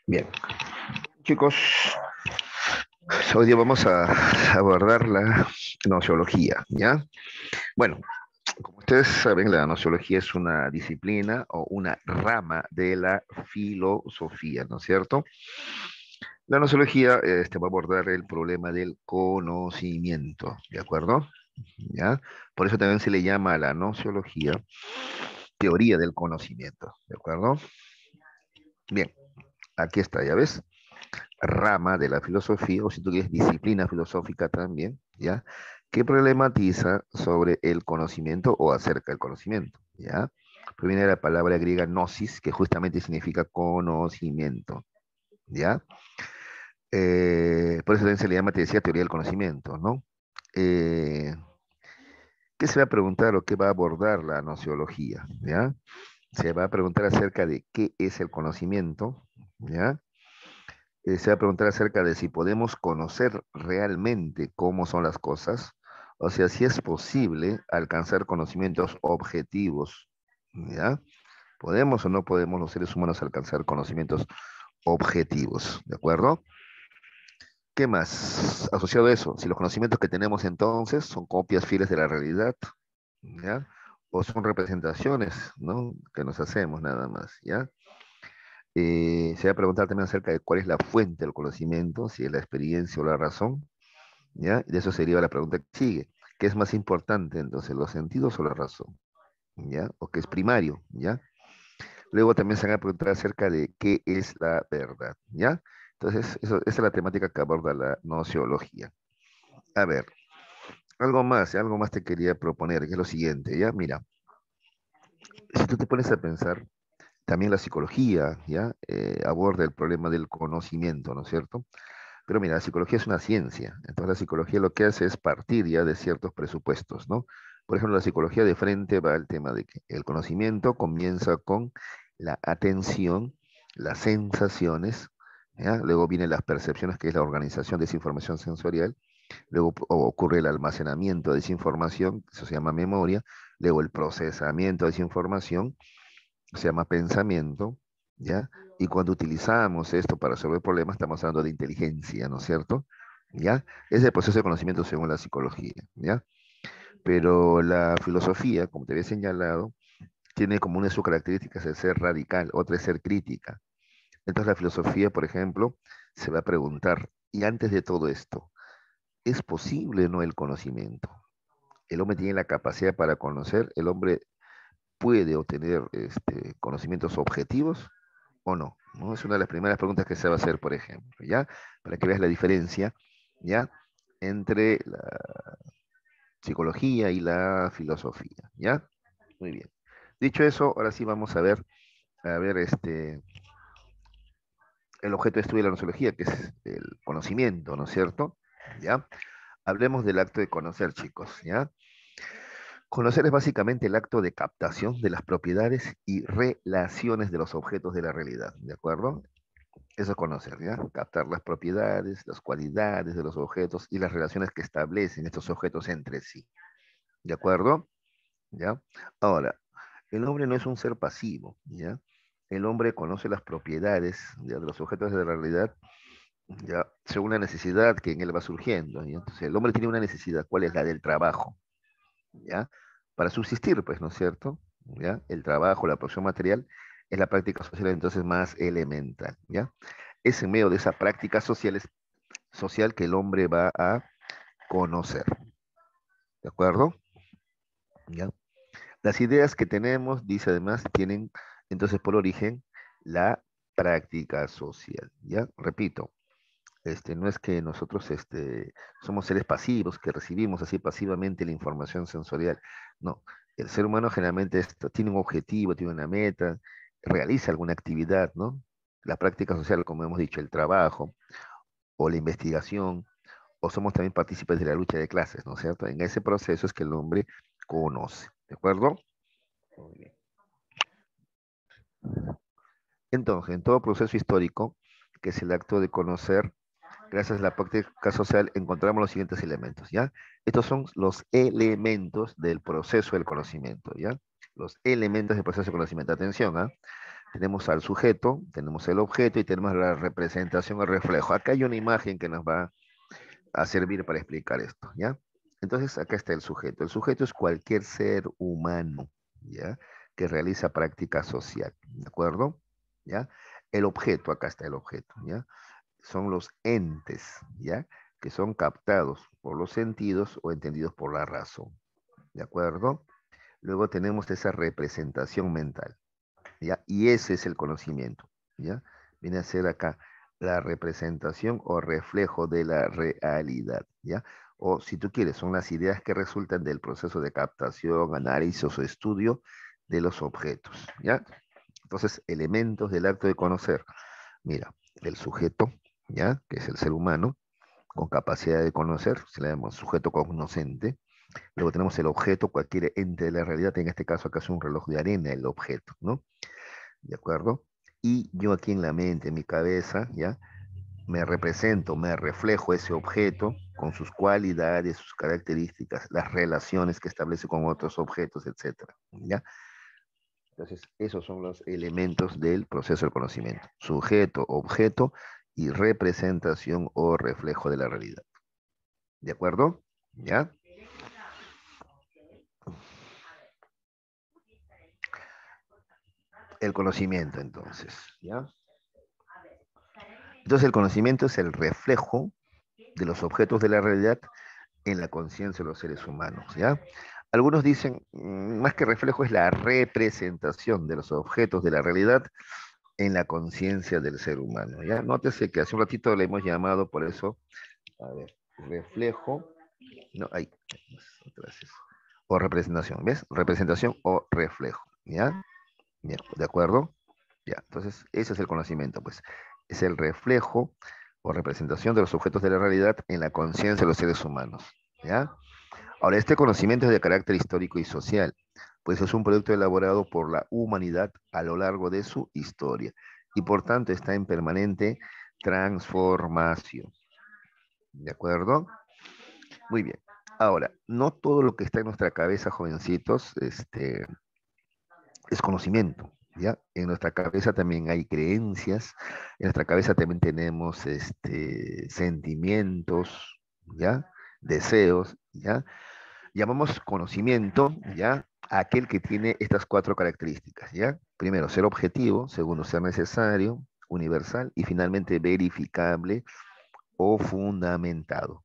Bien, chicos, hoy día vamos a abordar la nociología, ¿ya? Bueno, como ustedes saben, la nociología es una disciplina o una rama de la filosofía, ¿no es cierto? La nociología va a abordar el problema del conocimiento, ¿de acuerdo? ¿Ya? Por eso también se le llama a la nociología teoría del conocimiento, ¿de acuerdo? Bien, aquí está, ¿ya ves? Rama de la filosofía, o si tú quieres, disciplina filosófica también, ¿ya? Que problematiza sobre el conocimiento o acerca del conocimiento, ¿ya? Proviene de la palabra griega gnosis, que justamente significa conocimiento, ¿ya? Por eso también se le llama, te decía, teoría del conocimiento, ¿no? Eh, ¿Qué se va a preguntar o qué va a abordar la nociología, ¿ya? Se va a preguntar acerca de qué es el conocimiento, ¿ya? Se va a preguntar acerca de si podemos conocer realmente cómo son las cosas, o sea, si es posible alcanzar conocimientos objetivos, ¿ya? ¿Podemos o no podemos los seres humanos alcanzar conocimientos objetivos? ¿De acuerdo? ¿Qué más? Asociado a eso, si los conocimientos que tenemos entonces son copias fieles de la realidad, ¿ya? O son representaciones, ¿no? Que nos hacemos nada más, ¿ya? Se va a preguntar también acerca de cuál es la fuente del conocimiento, si es la experiencia o la razón, ¿ya? Y de eso sería la pregunta que sigue. ¿Qué es más importante entonces, los sentidos o la razón? ¿Ya? ¿O qué es primario? ¿Ya? Luego también se van a preguntar acerca de qué es la verdad, ¿ya? Entonces, esa es la temática que aborda la nociología. A ver, algo más te quería proponer, que es lo siguiente, ¿ya? Mira, si tú te pones a pensar, también la psicología, ¿ya? Aborda el problema del conocimiento, ¿no es cierto? Pero mira, la psicología es una ciencia, entonces la psicología lo que hace es partir ya de ciertos presupuestos, ¿no? Por ejemplo, la psicología de frente va al tema de que el conocimiento comienza con la atención, las sensaciones, ¿ya? Luego vienen las percepciones, que es la organización de esa información sensorial, luego ocurre el almacenamiento de esa información, eso se llama memoria, luego el procesamiento de esa información, se llama pensamiento, ¿ya? Y cuando utilizamos esto para resolver problemas, estamos hablando de inteligencia, ¿no es cierto? ¿Ya? Es el proceso de conocimiento según la psicología, ¿ya? Pero la filosofía, como te había señalado, tiene como una de sus características el ser radical, otra es ser crítica. Entonces la filosofía, por ejemplo, se va a preguntar, y antes de todo esto, ¿es posible o no el conocimiento? El hombre tiene la capacidad para conocer, el hombre puede obtener conocimientos objetivos o no, ¿no? Es una de las primeras preguntas que se va a hacer, por ejemplo, ¿ya? Para que veas la diferencia, ¿ya? Entre la psicología y la filosofía, ¿ya? Muy bien. Dicho eso, ahora sí vamos a ver el objeto de estudio de la nosología, que es el conocimiento, ¿no es cierto? ¿Ya? Hablemos del acto de conocer, chicos, ¿ya? Conocer es básicamente el acto de captación de las propiedades y relaciones de los objetos de la realidad, ¿de acuerdo? Eso es conocer, ¿ya? Captar las propiedades, las cualidades de los objetos y las relaciones que establecen estos objetos entre sí. ¿De acuerdo? ¿Ya? Ahora, el hombre no es un ser pasivo, ¿ya? El hombre conoce las propiedades, ¿ya? De los objetos de la realidad, ¿ya? Según la necesidad que en él va surgiendo, ¿ya? Entonces, el hombre tiene una necesidad, ¿cuál es la del trabajo? ¿Ya? Para subsistir, pues, ¿no es cierto? ¿Ya? El trabajo, la producción material, es la práctica social entonces más elemental, ¿ya? Es en medio de esa práctica social que el hombre va a conocer, ¿de acuerdo? ¿Ya? Las ideas que tenemos, dice además, tienen entonces por origen la práctica social, ¿ya? Repito, no es que nosotros somos seres pasivos, que recibimos así pasivamente la información sensorial, no, el ser humano generalmente tiene un objetivo, tiene una meta, realiza alguna actividad, ¿no? La práctica social, como hemos dicho, el trabajo o la investigación, o somos también partícipes de la lucha de clases, ¿no es cierto? En ese proceso es que el hombre conoce, ¿de acuerdo? Muy bien. Entonces, en todo proceso histórico, que es el acto de conocer, Gracias a la práctica social encontramos los siguientes elementos, ¿ya? Estos son los elementos del proceso del conocimiento, ¿ya? Los elementos del proceso de conocimiento. Atención, ¿ah? Tenemos al sujeto, tenemos el objeto y tenemos la representación, el reflejo. Acá hay una imagen que nos va a servir para explicar esto, ¿ya? Entonces, acá está el sujeto. El sujeto es cualquier ser humano, ¿ya? Que realiza práctica social, ¿de acuerdo? ¿Ya? El objeto, acá está el objeto, ¿ya? Son los entes, ¿ya? Que son captados por los sentidos o entendidos por la razón, ¿de acuerdo? Luego tenemos esa representación mental, ¿ya? Y ese es el conocimiento, ¿ya? Viene a ser acá la representación o reflejo de la realidad, ¿ya? O si tú quieres, son las ideas que resultan del proceso de captación, análisis o estudio de los objetos, ¿ya? Entonces, elementos del acto de conocer. Mira, el sujeto, ¿ya? Que es el ser humano, con capacidad de conocer, se le llama sujeto cognoscente. Luego tenemos el objeto, cualquier ente de la realidad, en este caso acá es un reloj de arena, el objeto, ¿no? ¿De acuerdo? Y yo aquí en la mente, en mi cabeza, ¿ya? Me represento, me reflejo ese objeto con sus cualidades, sus características, las relaciones que establece con otros objetos, etcétera, ¿ya? Entonces, esos son los elementos del proceso del conocimiento. Sujeto, objeto y representación o reflejo de la realidad. ¿De acuerdo? ¿Ya? El conocimiento, entonces. ¿Ya? Entonces, el conocimiento es el reflejo de los objetos de la realidad en la conciencia de los seres humanos. ¿Ya? Algunos dicen, más que reflejo, es la representación de los objetos de la realidad en la conciencia del ser humano. ¿Ya? Nótese que hace un ratito le hemos llamado por eso, a ver, reflejo, no, hay, o representación, ¿ves? Representación o reflejo, ¿ya? ¿Ya? ¿De acuerdo? Ya, entonces ese es el conocimiento, pues. Es el reflejo o representación de los objetos de la realidad en la conciencia de los seres humanos, ¿ya? Ahora, este conocimiento es de carácter histórico y social, pues es un producto elaborado por la humanidad a lo largo de su historia y por tanto está en permanente transformación. ¿De acuerdo? Muy bien. Ahora, no todo lo que está en nuestra cabeza, jovencitos, es conocimiento, ¿ya? En nuestra cabeza también hay creencias, en nuestra cabeza también tenemos sentimientos, ¿ya? Deseos, ¿ya? Llamamos conocimiento, ¿ya? A aquel que tiene estas cuatro características, ¿ya? Primero, ser objetivo. Segundo, ser necesario, universal. Y finalmente, verificable o fundamentado.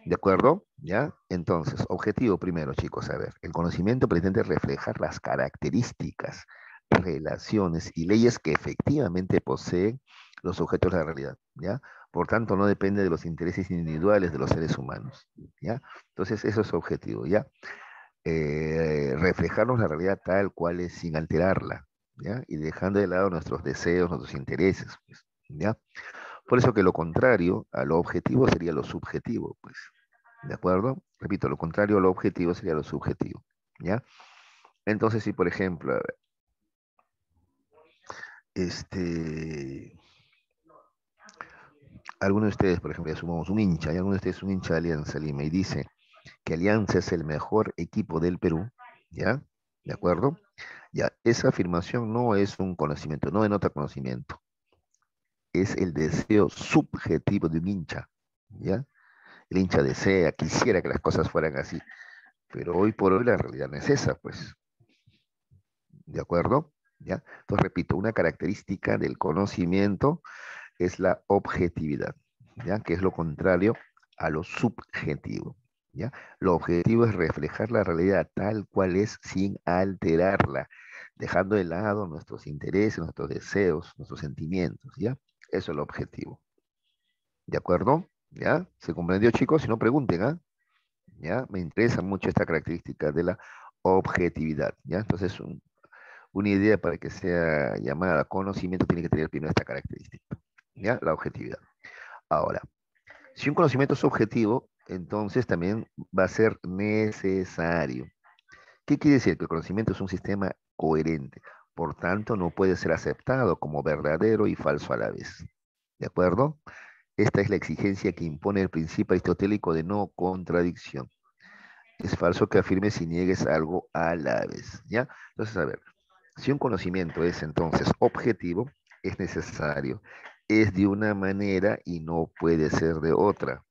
¿De acuerdo? ¿Ya? Entonces, objetivo primero, chicos, a ver, el conocimiento pretende reflejar las características, relaciones y leyes que efectivamente poseen los objetos de la realidad, ¿ya? Por tanto, no depende de los intereses individuales de los seres humanos, ¿ya? Entonces, eso es objetivo, ¿ya? Reflejarnos la realidad tal cual es sin alterarla, ¿ya? Y dejando de lado nuestros deseos, nuestros intereses, pues, ¿ya? Por eso que lo contrario a lo objetivo sería lo subjetivo, pues. ¿De acuerdo? Repito, lo contrario a lo objetivo sería lo subjetivo, ¿ya? Entonces, si por ejemplo, a ver, este, alguno de ustedes, por ejemplo, ya sumamos un hincha, y alguno de ustedes es un hincha de Alianza Lima y dice que Alianza es el mejor equipo del Perú, ¿ya? ¿De acuerdo? Ya, esa afirmación no es un conocimiento, no denota conocimiento, es el deseo subjetivo de un hincha, ¿ya? El hincha desea, quisiera que las cosas fueran así, pero hoy por hoy la realidad no es esa, pues. ¿De acuerdo? ¿Ya? Entonces, repito, una característica del conocimiento es la objetividad, ¿ya? Que es lo contrario a lo subjetivo, ¿ya? Lo objetivo es reflejar la realidad tal cual es sin alterarla, dejando de lado nuestros intereses, nuestros deseos, nuestros sentimientos, ¿ya? Eso es lo objetivo. ¿De acuerdo? ¿Ya? ¿Se comprendió, chicos? Si no, pregunten, ¿ah? ¿Ya? Me interesa mucho esta característica de la objetividad, ¿ya? Entonces, una idea para que sea llamada conocimiento tiene que tener primero esta característica, ¿ya? La objetividad. Ahora, si un conocimiento es objetivo, entonces también va a ser necesario. ¿Qué quiere decir? Que el conocimiento es un sistema coherente, por tanto no puede ser aceptado como verdadero y falso a la vez. ¿De acuerdo? Esta es la exigencia que impone el principio aristotélico de no contradicción. Es falso que afirmes y niegues algo a la vez, ¿ya? Entonces, a ver, si un conocimiento es entonces objetivo, es necesario, es de una manera y no puede ser de otra,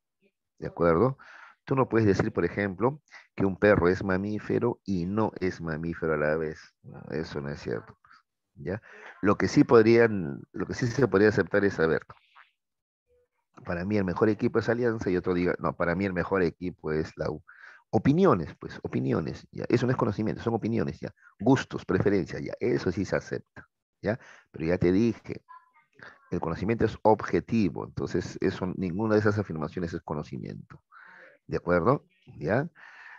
¿de acuerdo? Tú no puedes decir, por ejemplo, que un perro es mamífero y no es mamífero a la vez. No, eso no es cierto, ¿ya? Lo que sí se podría aceptar es, a ver, para mí el mejor equipo es Alianza y otro diga, no, para mí el mejor equipo es la U. Opiniones, pues, opiniones, ya. Eso no es conocimiento, son opiniones, ya. Gustos, preferencias, ya. Eso sí se acepta, ya. Pero ya te dije, el conocimiento es objetivo, entonces eso, ninguna de esas afirmaciones es conocimiento, ¿de acuerdo? ¿Ya?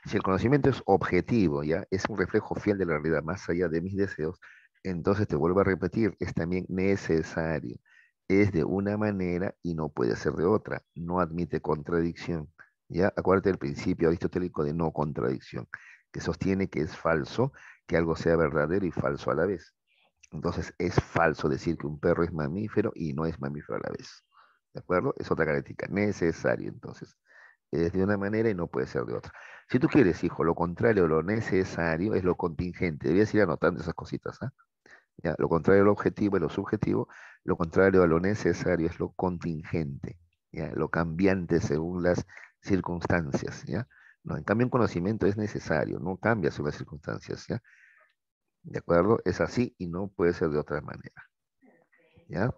Si el conocimiento es objetivo, ya, es un reflejo fiel de la realidad más allá de mis deseos, entonces te vuelvo a repetir, es también necesario. Es de una manera y no puede ser de otra. No admite contradicción. Ya, acuérdate del principio aristotélico de no contradicción, que sostiene que es falso que algo sea verdadero y falso a la vez. Entonces es falso decir que un perro es mamífero y no es mamífero a la vez. ¿De acuerdo? Es otra característica. Necesario, entonces. Es de una manera y no puede ser de otra. Si tú quieres, hijo, lo contrario, lo necesario es lo contingente. Debías ir anotando esas cositas, ¿ah? Ya, lo contrario a lo objetivo es lo subjetivo, lo contrario a lo necesario es lo contingente, ¿ya? Lo cambiante según las circunstancias, ¿ya? No, en cambio, un conocimiento es necesario, no cambia según las circunstancias, ¿ya? ¿De acuerdo? Es así y no puede ser de otra manera, ¿ya?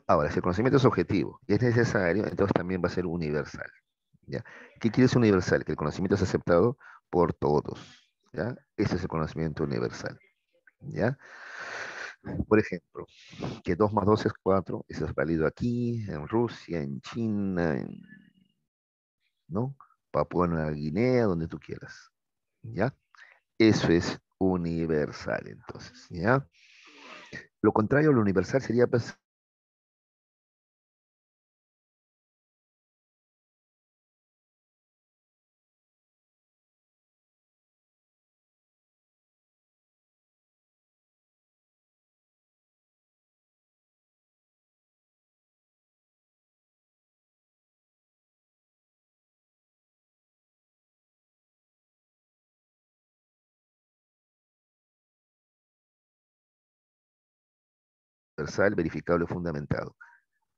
Ahora, si el conocimiento es objetivo y es necesario, entonces también va a ser universal. ¿Ya? ¿Qué quiere decir universal? Que el conocimiento es aceptado por todos, ¿ya? Ese es el conocimiento universal, ¿ya? Por ejemplo, que 2 más 2 es 4, eso es válido aquí, en Rusia, en China, ¿no? Papúa Nueva Guinea, donde tú quieras, ¿ya? Eso es universal, entonces, ¿ya? Lo contrario a lo universal sería, pues, universal, verificable, fundamentado.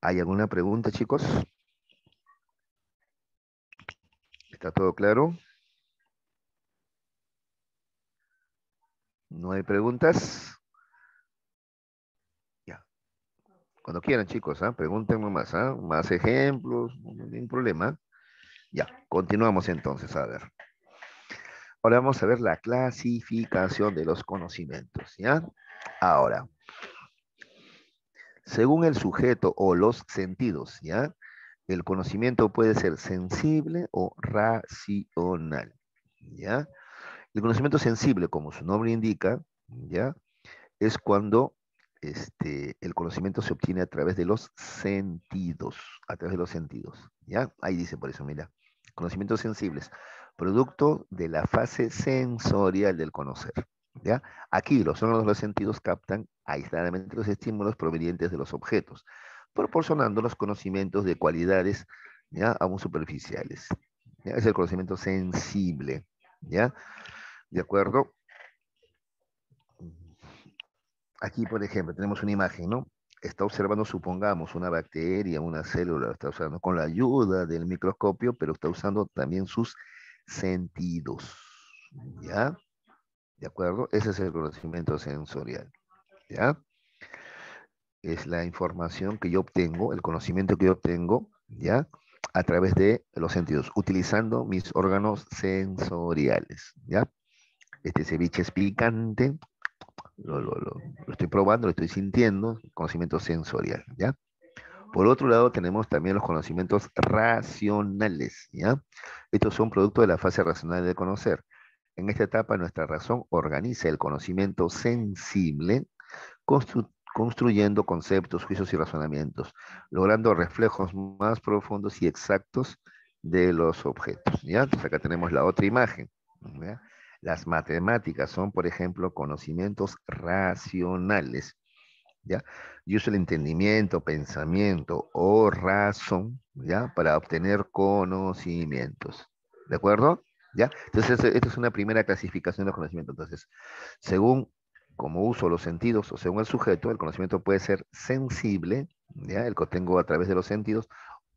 ¿Hay alguna pregunta, chicos? ¿Está todo claro? ¿No hay preguntas? Ya. Cuando quieran, chicos, ¿ah? Pregúntenme más, ¿ah? Más ejemplos, no hay ningún problema. Ya, continuamos entonces, a ver. Ahora vamos a ver la clasificación de los conocimientos, ¿ya? Ahora, según el sujeto o los sentidos, ¿ya? El conocimiento puede ser sensible o racional, ¿ya? El conocimiento sensible, como su nombre indica, ¿ya? Es cuando el conocimiento se obtiene a través de los sentidos, a través de los sentidos, ¿ya? Ahí dice por eso, mira, conocimientos sensibles, producto de la fase sensorial del conocer, ¿ya? Aquí los órganos de los sentidos captan aisladamente los estímulos provenientes de los objetos, proporcionando los conocimientos de cualidades, ¿ya? Aún superficiales, ¿ya? Es el conocimiento sensible, ¿ya? ¿De acuerdo? Aquí, por ejemplo, tenemos una imagen, ¿no? Está observando, supongamos, una bacteria, una célula, está usando con la ayuda del microscopio, pero está usando también sus sentidos, ¿ya? ¿De acuerdo? Ese es el conocimiento sensorial, ¿ya? Es la información que yo obtengo, el conocimiento que yo obtengo, ¿ya? A través de los sentidos, utilizando mis órganos sensoriales, ¿ya? Este ceviche es picante, lo estoy probando, lo estoy sintiendo, conocimiento sensorial, ¿ya? Por otro lado, tenemos también los conocimientos racionales, ¿ya? Estos son producto de la fase racional de conocer. En esta etapa, nuestra razón organiza el conocimiento sensible, construyendo conceptos, juicios y razonamientos, logrando reflejos más profundos y exactos de los objetos, ¿ya? Entonces acá tenemos la otra imagen, ¿ya? Las matemáticas son, por ejemplo, conocimientos racionales, ¿ya? Yo uso el entendimiento, pensamiento o razón, ¿ya? Para obtener conocimientos, ¿de acuerdo? ¿Ya? Entonces, esta es una primera clasificación de conocimiento. Entonces, según como uso los sentidos o según el sujeto, el conocimiento puede ser sensible, ¿ya? El que obtengo a través de los sentidos,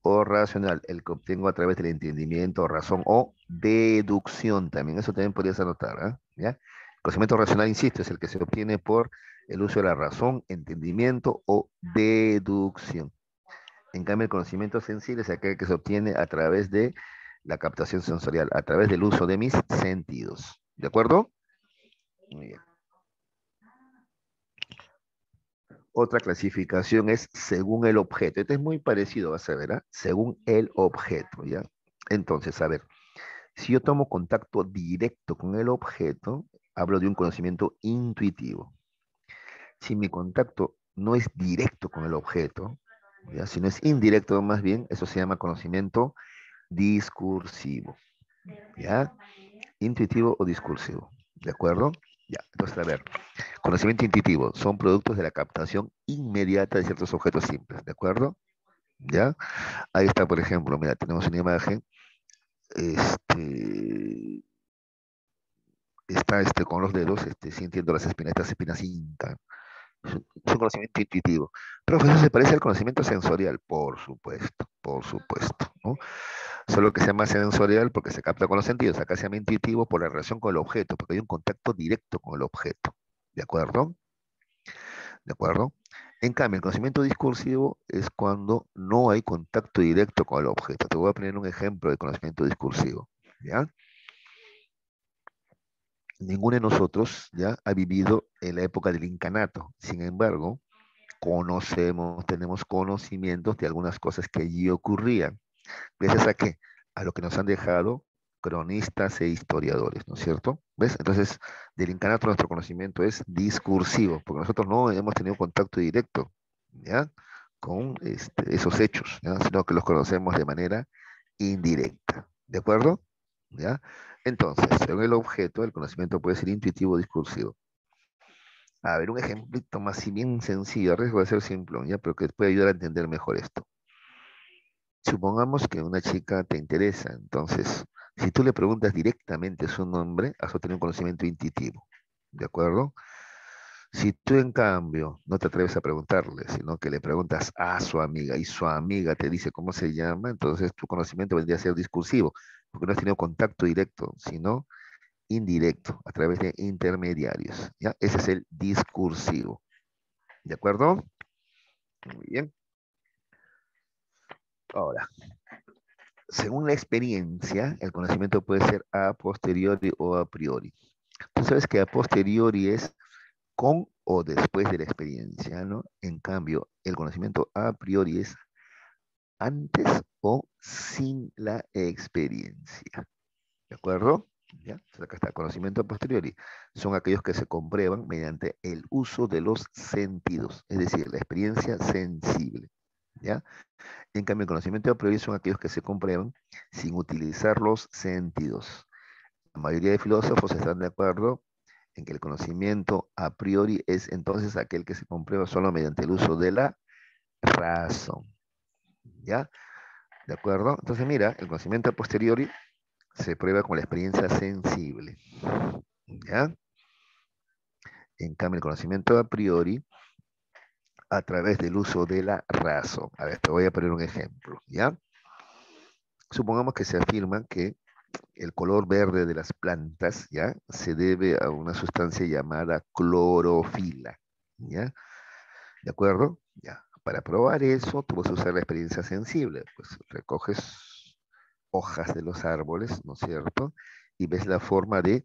o racional, el que obtengo a través del entendimiento, razón o deducción también. Eso también podrías anotar, ¿ah? ¿Ya? El conocimiento racional, insisto, es el que se obtiene por el uso de la razón, entendimiento o deducción. En cambio, el conocimiento sensible es aquel que se obtiene a través de la captación sensorial, a través del uso de mis sentidos. ¿De acuerdo? Muy bien. Otra clasificación es según el objeto. Este es muy parecido, vas a ver, ¿ah? Según el objeto, ¿ya? Entonces, a ver, si yo tomo contacto directo con el objeto, hablo de un conocimiento intuitivo. Si mi contacto no es directo con el objeto, ¿ya? Si no es indirecto más bien, eso se llama conocimiento discursivo, ¿ya? Intuitivo o discursivo, ¿de acuerdo? Ya, entonces a ver, conocimiento intuitivo son productos de la captación inmediata de ciertos objetos simples, ¿de acuerdo? ¿Ya? Ahí está, por ejemplo, mira, tenemos una imagen, este, está con los dedos, sintiendo las espinas, estas espinas hincan. Es un conocimiento intuitivo. Pero eso se parece al conocimiento sensorial, por supuesto, ¿no? Solo que sea más sensorial porque se capta con los sentidos. Acá se llama intuitivo por la relación con el objeto, porque hay un contacto directo con el objeto. ¿De acuerdo? ¿De acuerdo? En cambio, el conocimiento discursivo es cuando no hay contacto directo con el objeto. Te voy a poner un ejemplo de conocimiento discursivo. ¿Ya? Ninguno de nosotros ya ha vivido en la época del incanato. Sin embargo, conocemos, tenemos conocimientos de algunas cosas que allí ocurrían. ¿Gracias a qué? A lo que nos han dejado cronistas e historiadores, ¿no es cierto? ¿Ves? Entonces, del incanato nuestro conocimiento es discursivo, porque nosotros no hemos tenido contacto directo, ¿ya? Con esos hechos, ¿ya? Sino que los conocemos de manera indirecta, ¿de acuerdo? ¿Ya? Entonces, según el objeto, el conocimiento puede ser intuitivo o discursivo. A ver, un ejemplito más, si bien sencillo, arriesgo a ser simple, ¿ya? Pero que puede ayudar a entender mejor esto. Supongamos que una chica te interesa, entonces, si tú le preguntas directamente su nombre, has obtenido un conocimiento intuitivo, ¿de acuerdo? Si tú, en cambio, no te atreves a preguntarle, sino que le preguntas a su amiga y su amiga te dice cómo se llama, entonces tu conocimiento vendría a ser discursivo, porque no has tenido contacto directo, sino indirecto, a través de intermediarios, ¿ya? Ese es el discursivo, ¿de acuerdo? Muy bien. Ahora, según la experiencia, el conocimiento puede ser a posteriori o a priori. Tú sabes que a posteriori es con o después de la experiencia, ¿no? En cambio, el conocimiento a priori es antes o sin la experiencia. ¿De acuerdo? ¿Ya? Entonces acá está, conocimiento a posteriori. Son aquellos que se comprueban mediante el uso de los sentidos, es decir, la experiencia sensible. ¿Ya? En cambio, el conocimiento a priori son aquellos que se comprueban sin utilizar los sentidos. La mayoría de filósofos están de acuerdo en que el conocimiento a priori es entonces aquel que se comprueba solo mediante el uso de la razón. ¿Ya? ¿De acuerdo? Entonces, mira, el conocimiento a posteriori se prueba con la experiencia sensible. ¿Ya? En cambio, el conocimiento a priori a través del uso de la razón. A ver, te voy a poner un ejemplo. ¿Ya? Supongamos que se afirma que el color verde de las plantas, ¿ya? Se debe a una sustancia llamada clorofila, ¿ya? ¿De acuerdo? Ya. Para probar eso, tú vas a usar la experiencia sensible. Pues recoges hojas de los árboles, ¿no es cierto? Y ves la forma de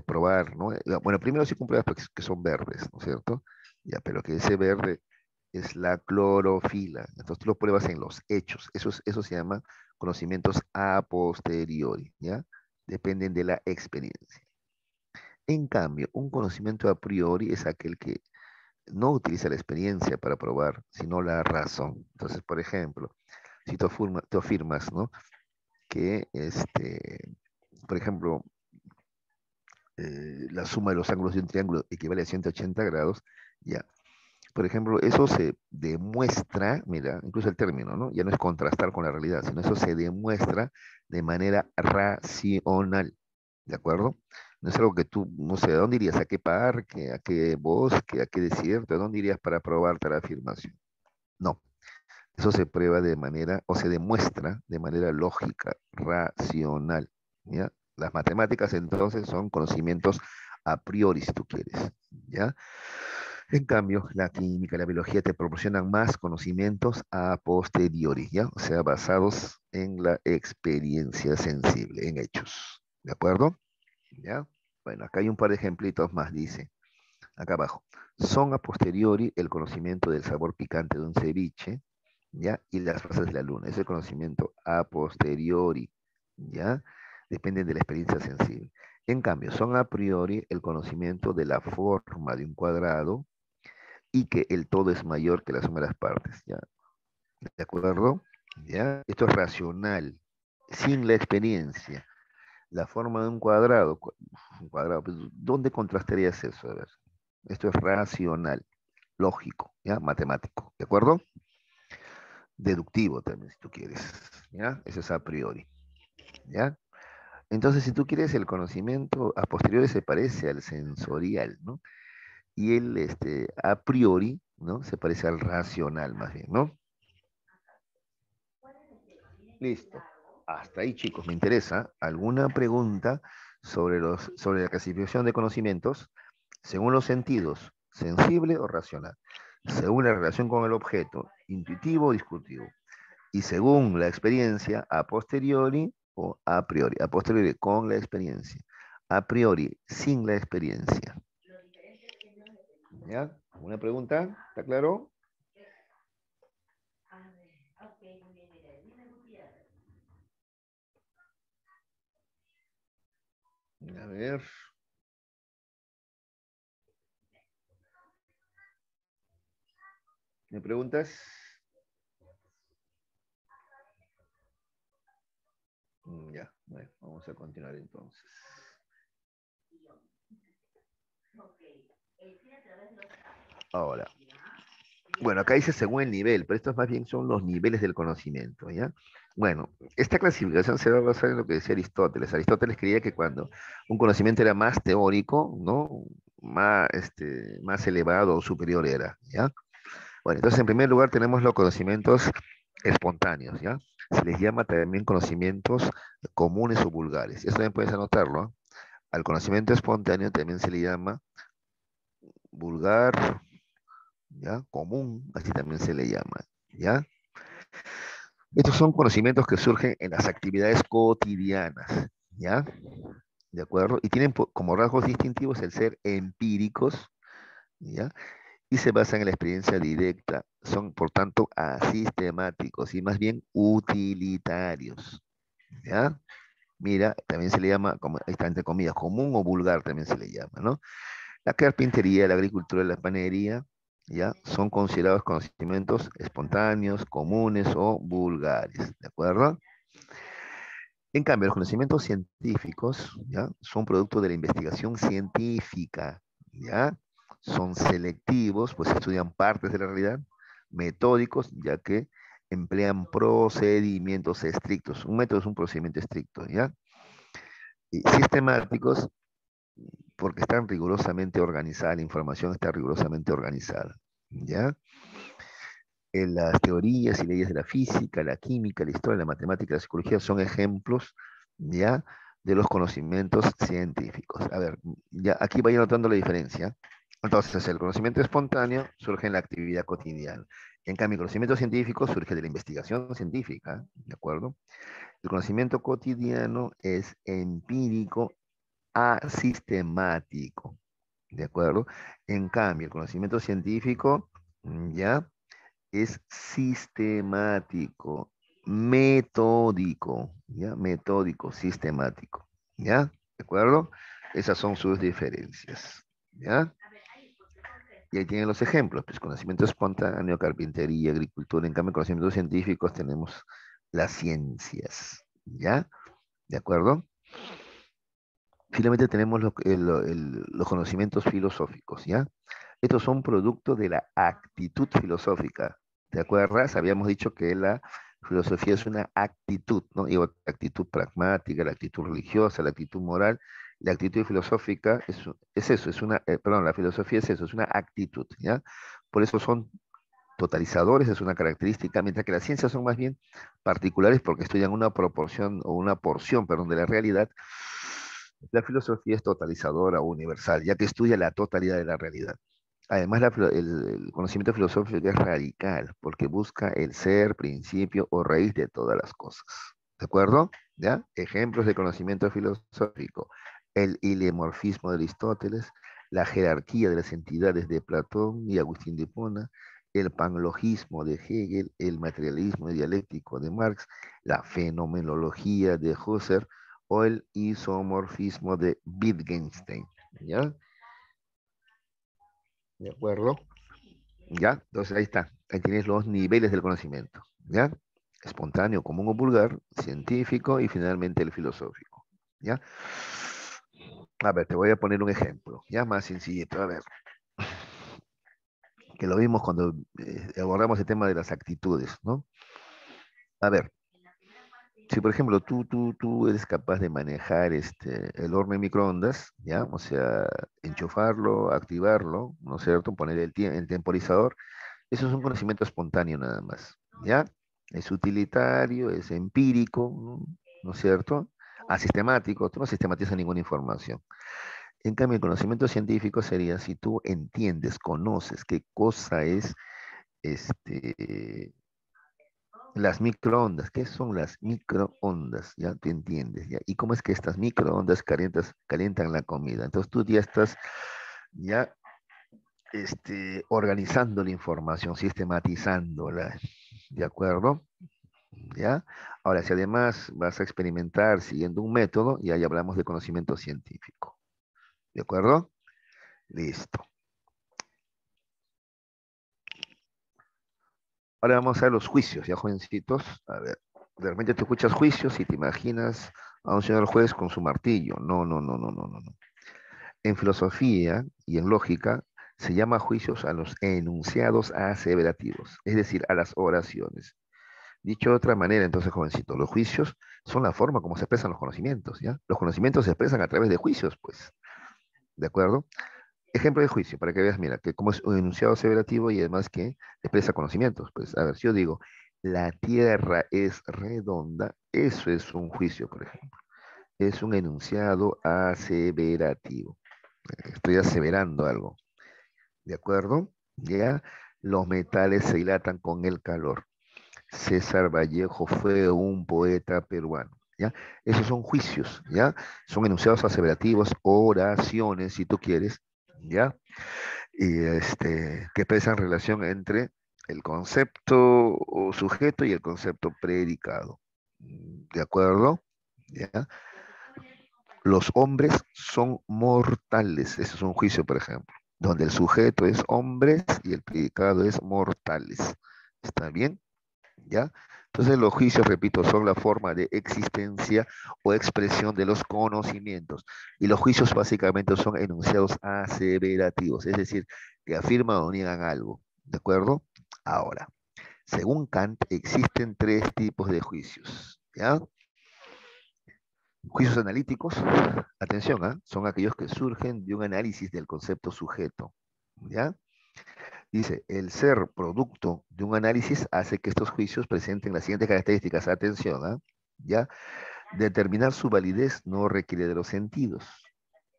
probar, ¿no? Bueno, primero sí compruebas que son verdes, ¿no es cierto? Ya, pero que ese verde es la clorofila. Entonces tú lo pruebas en los hechos. Eso se llama conocimientos a posteriori, ¿ya? Dependen de la experiencia. En cambio, un conocimiento a priori es aquel que no utiliza la experiencia para probar, sino la razón. Entonces, por ejemplo, si tú afirmas, ¿no? Que, por ejemplo, la suma de los ángulos de un triángulo equivale a 180 grados, ya. por ejemplo, eso se demuestra, mira, incluso el término, ¿no? Ya no es contrastar con la realidad, sino eso se demuestra de manera racional, ¿de acuerdo? No es algo que tú, no sé, ¿a dónde irías? ¿A qué parque? ¿A qué bosque? ¿A qué desierto? ¿A dónde irías para probarte la afirmación? No, eso se prueba de manera, o se demuestra de manera lógica, racional, ¿ya? Las matemáticas entonces son conocimientos a priori, si tú quieres, ¿ya? En cambio, la química y la biología te proporcionan más conocimientos a posteriori, ¿ya? O sea, basados en la experiencia sensible, en hechos, ¿de acuerdo? ¿Ya? Bueno, acá hay un par de ejemplitos más, dice, acá abajo. Son a posteriori el conocimiento del sabor picante de un ceviche, ¿ya? Y las fases de la luna. Ese conocimiento a posteriori, ¿ya? Dependen de la experiencia sensible. En cambio, son a priori el conocimiento de la forma de un cuadrado y que el todo es mayor que la suma de las partes, ¿ya? ¿De acuerdo? ¿Ya? Esto es racional, sin la experiencia. La forma de un cuadrado, pues, ¿dónde contrastarías eso? A ver, esto es racional, lógico, ¿ya? Matemático, ¿de acuerdo? Deductivo también, si tú quieres, ¿ya? Eso es a priori, ¿ya? Entonces, si tú quieres, el conocimiento a posteriori se parece al sensorial, ¿no? Y el a priori, ¿no? Se parece al racional, más bien, ¿no? Listo. Hasta ahí, chicos, me interesa alguna pregunta sobre la clasificación de conocimientos según los sentidos, sensible o racional, según la relación con el objeto, intuitivo o discutivo, y según la experiencia, a posteriori o a priori. A posteriori con la experiencia, a priori sin la experiencia. ¿Ya? ¿Una pregunta? ¿Está claro? A ver, ¿me preguntas? Ya, bueno, vamos a continuar entonces. Ahora, bueno, acá dice según el nivel, pero estos más bien son los niveles del conocimiento, ¿ya? Bueno, esta clasificación se va a basar en lo que decía Aristóteles. Aristóteles creía que cuando un conocimiento era más teórico, ¿no? Más elevado o superior era, ¿ya? Bueno, entonces en primer lugar tenemos los conocimientos espontáneos, ¿ya? Se les llama también conocimientos comunes o vulgares. Eso también puedes anotarlo, ¿ah? Al conocimiento espontáneo también se le llama vulgar, ¿ya? Común, así también se le llama, ¿ya? Estos son conocimientos que surgen en las actividades cotidianas, ¿ya? ¿De acuerdo? Y tienen como rasgos distintivos el ser empíricos, ¿ya? Y se basan en la experiencia directa. Son, por tanto, asistemáticos y más bien utilitarios, ¿ya? Mira, también se le llama, como, ahí está entre comillas, común o vulgar también se le llama, ¿no? La carpintería, la agricultura y la panería, ¿ya? Son considerados conocimientos espontáneos, comunes o vulgares, ¿de acuerdo? En cambio, los conocimientos científicos, ¿ya? Son producto de la investigación científica, ¿ya? Son selectivos, pues estudian partes de la realidad, metódicos, ya que emplean procedimientos estrictos. Un método es un procedimiento estricto, ¿ya? Y sistemáticos, porque están rigurosamente organizadas, la información está rigurosamente organizada, ¿ya? En las teorías y leyes de la física, la química, la historia, la matemática, la psicología son ejemplos, ¿ya? De los conocimientos científicos. A ver, ya aquí vaya notando la diferencia. Entonces, el conocimiento espontáneo surge en la actividad cotidiana. En cambio, el conocimiento científico surge de la investigación científica, ¿de acuerdo? El conocimiento cotidiano es empírico, asistemático, ¿de acuerdo? En cambio, el conocimiento científico, ¿ya? Es sistemático, metódico, ¿ya? Metódico, sistemático, ¿ya? ¿De acuerdo? Esas son sus diferencias, ¿ya? Y ahí tienen los ejemplos, pues conocimiento espontáneo, carpintería, agricultura, en cambio, conocimientos científicos tenemos las ciencias, ¿ya? ¿De acuerdo? Finalmente tenemos los conocimientos filosóficos, ¿ya? Estos son producto de la actitud filosófica. ¿Te acuerdas? Habíamos dicho que la filosofía es una actitud, ¿no? Igual que la actitud pragmática, la actitud religiosa, la actitud moral. La actitud filosófica es eso, perdón, la filosofía es eso, es una actitud, ¿ya? Por eso son totalizadores, es una característica, mientras que las ciencias son más bien particulares porque estudian una proporción o una porción, perdón, de la realidad. La filosofía es totalizadora o universal, ya que estudia la totalidad de la realidad. Además, el conocimiento filosófico es radical porque busca el ser, principio o raíz de todas las cosas. ¿De acuerdo? ¿Ya? Ejemplos de conocimiento filosófico. El ilemorfismo de Aristóteles, la jerarquía de las entidades de Platón y Agustín de Hipona, el panlogismo de Hegel, el materialismo dialéctico de Marx, la fenomenología de Husserl o el isomorfismo de Wittgenstein. ¿Ya? ¿De acuerdo? ¿Ya? Entonces ahí está. Ahí tienes los niveles del conocimiento. ¿Ya? Espontáneo, común o vulgar, científico y finalmente el filosófico. ¿Ya? A ver, te voy a poner un ejemplo. Ya más sencillito. A ver, que lo vimos cuando abordamos el tema de las actitudes, ¿no? A ver, si por ejemplo tú eres capaz de manejar el horno en microondas, ¿ya? O sea, enchufarlo, activarlo, ¿no es cierto? Poner el temporizador. Eso es un conocimiento espontáneo nada más, ¿ya? Es utilitario, es empírico, ¿no es cierto? Asistemático, tú no sistematizas ninguna información. En cambio, el conocimiento científico sería si tú entiendes, conoces qué cosa es este, las microondas. ¿Qué son las microondas? Ya tú entiendes, ¿ya? Y cómo es que estas microondas calientan la comida. Entonces tú ya estás ya organizando la información, sistematizándola, ¿de acuerdo? ¿Ya? Ahora, si además vas a experimentar siguiendo un método, ya hablamos de conocimiento científico, ¿de acuerdo? Listo. Ahora vamos a ver los juicios, ya jovencitos. A ver, de repente tú escuchas juicios y te imaginas a un señor juez con su martillo. No, no, no, no, no, no, no. En filosofía y en lógica se llama juicios a los enunciados aseverativos, es decir, a las oraciones. Dicho de otra manera, entonces, jovencito, los juicios son la forma como se expresan los conocimientos, ¿ya? Los conocimientos se expresan a través de juicios, pues, ¿de acuerdo? Ejemplo de juicio, para que veas, mira, que como es un enunciado aseverativo y además que expresa conocimientos. Pues, a ver, si yo digo, la Tierra es redonda, eso es un juicio, por ejemplo. Es un enunciado aseverativo. Estoy aseverando algo, ¿de acuerdo? Ya, los metales se dilatan con el calor. César Vallejo fue un poeta peruano, ¿ya? Esos son juicios, ¿ya? Son enunciados aseverativos, oraciones, si tú quieres, ¿ya? Y que expresan relación entre el concepto o sujeto y el concepto predicado. ¿De acuerdo? ¿Ya? Los hombres son mortales. Ese es un juicio, por ejemplo, donde el sujeto es hombres y el predicado es mortales. ¿Está bien? ¿Ya? Entonces los juicios, repito, son la forma de existencia o expresión de los conocimientos. Y los juicios básicamente son enunciados aseverativos, es decir, que afirman o niegan algo. ¿De acuerdo? Ahora, según Kant, existen tres tipos de juicios. ¿Ya? Juicios analíticos, atención, ¿ah? Son aquellos que surgen de un análisis del concepto sujeto. ¿Ya? Dice, el ser producto de un análisis hace que estos juicios presenten las siguientes características. Atención, ¿ah? ¿Ya? Determinar su validez no requiere de los sentidos.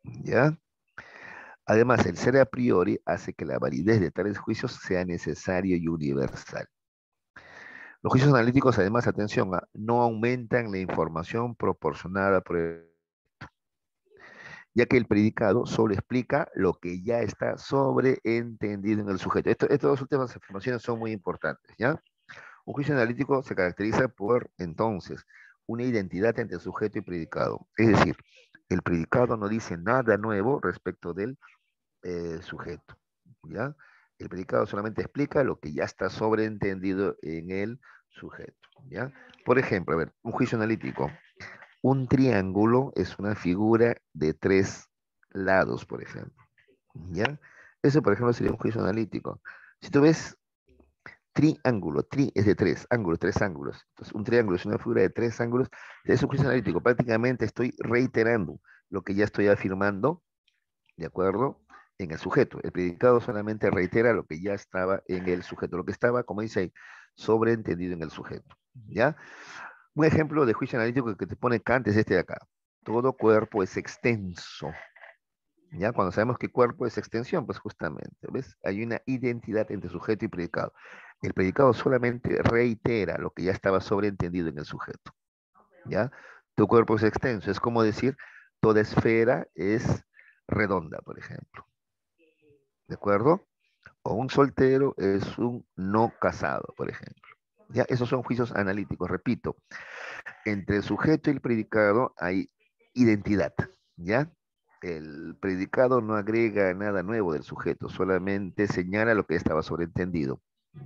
¿Ya? Además, el ser a priori hace que la validez de tales juicios sea necesario y universal. Los juicios analíticos, además, atención, ¿ah? No aumentan la información proporcionada por el, ya que el predicado solo explica lo que ya está sobreentendido en el sujeto. Estas dos últimas afirmaciones son muy importantes, ¿ya? Un juicio analítico se caracteriza por, entonces, una identidad entre sujeto y predicado. Es decir, el predicado no dice nada nuevo respecto del sujeto, ¿ya? El predicado solamente explica lo que ya está sobreentendido en el sujeto, ¿ya? Por ejemplo, a ver, un juicio analítico. Un triángulo es una figura de tres lados, por ejemplo, ¿ya? Eso, por ejemplo, sería un juicio analítico. Si tú ves triángulo, tri es de tres ángulos, tres ángulos. Entonces, un triángulo es una figura de tres ángulos, es un juicio analítico. Prácticamente estoy reiterando lo que ya estoy afirmando, ¿de acuerdo? En el sujeto. El predicado solamente reitera lo que ya estaba en el sujeto, lo que estaba, como dice ahí, sobreentendido en el sujeto. ¿Ya? Un ejemplo de juicio analítico que te pone Kant es este de acá. Todo cuerpo es extenso. ¿Ya? Cuando sabemos que cuerpo es extensión, pues justamente, ¿ves? Hay una identidad entre sujeto y predicado. El predicado solamente reitera lo que ya estaba sobreentendido en el sujeto. ¿Ya? Tu cuerpo es extenso. Es como decir, toda esfera es redonda, por ejemplo. ¿De acuerdo? O un soltero es un no casado, por ejemplo. ¿Ya? Esos son juicios analíticos. Repito, entre el sujeto y el predicado hay identidad. ¿Ya? El predicado no agrega nada nuevo del sujeto, solamente señala lo que estaba sobreentendido.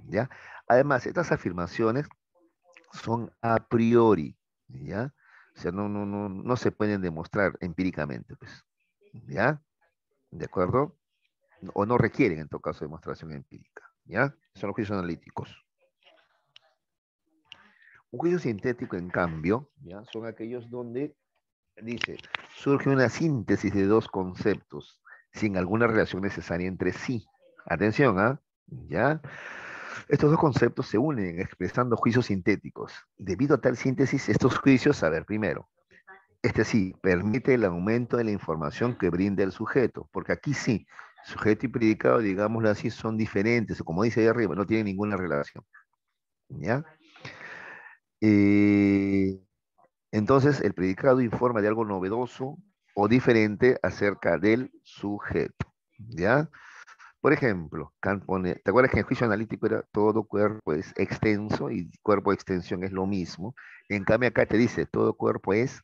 ¿Ya? Además, estas afirmaciones son a priori. ¿Ya? O sea, no se pueden demostrar empíricamente, pues. ¿Ya? ¿De acuerdo? O no requieren, en todo caso, demostración empírica. ¿Ya? Son los juicios analíticos. Un juicio sintético, en cambio, ¿ya? Son aquellos donde dice, surge una síntesis de dos conceptos sin alguna relación necesaria entre sí. Atención, ¿ah? ¿Ya? Estos dos conceptos se unen expresando juicios sintéticos. Debido a tal síntesis, estos juicios, a ver, primero, este sí, permite el aumento de la información que brinda el sujeto, porque aquí sí, sujeto y predicado, digámoslo así, son diferentes, o como dice ahí arriba, no tienen ninguna relación. ¿Ya? Eh, entonces, el predicado informa de algo novedoso o diferente acerca del sujeto. ¿Ya? Por ejemplo, Kant pone, ¿te acuerdas que el juicio analítico era todo cuerpo es extenso y cuerpo de extensión es lo mismo? En cambio, acá te dice, todo cuerpo es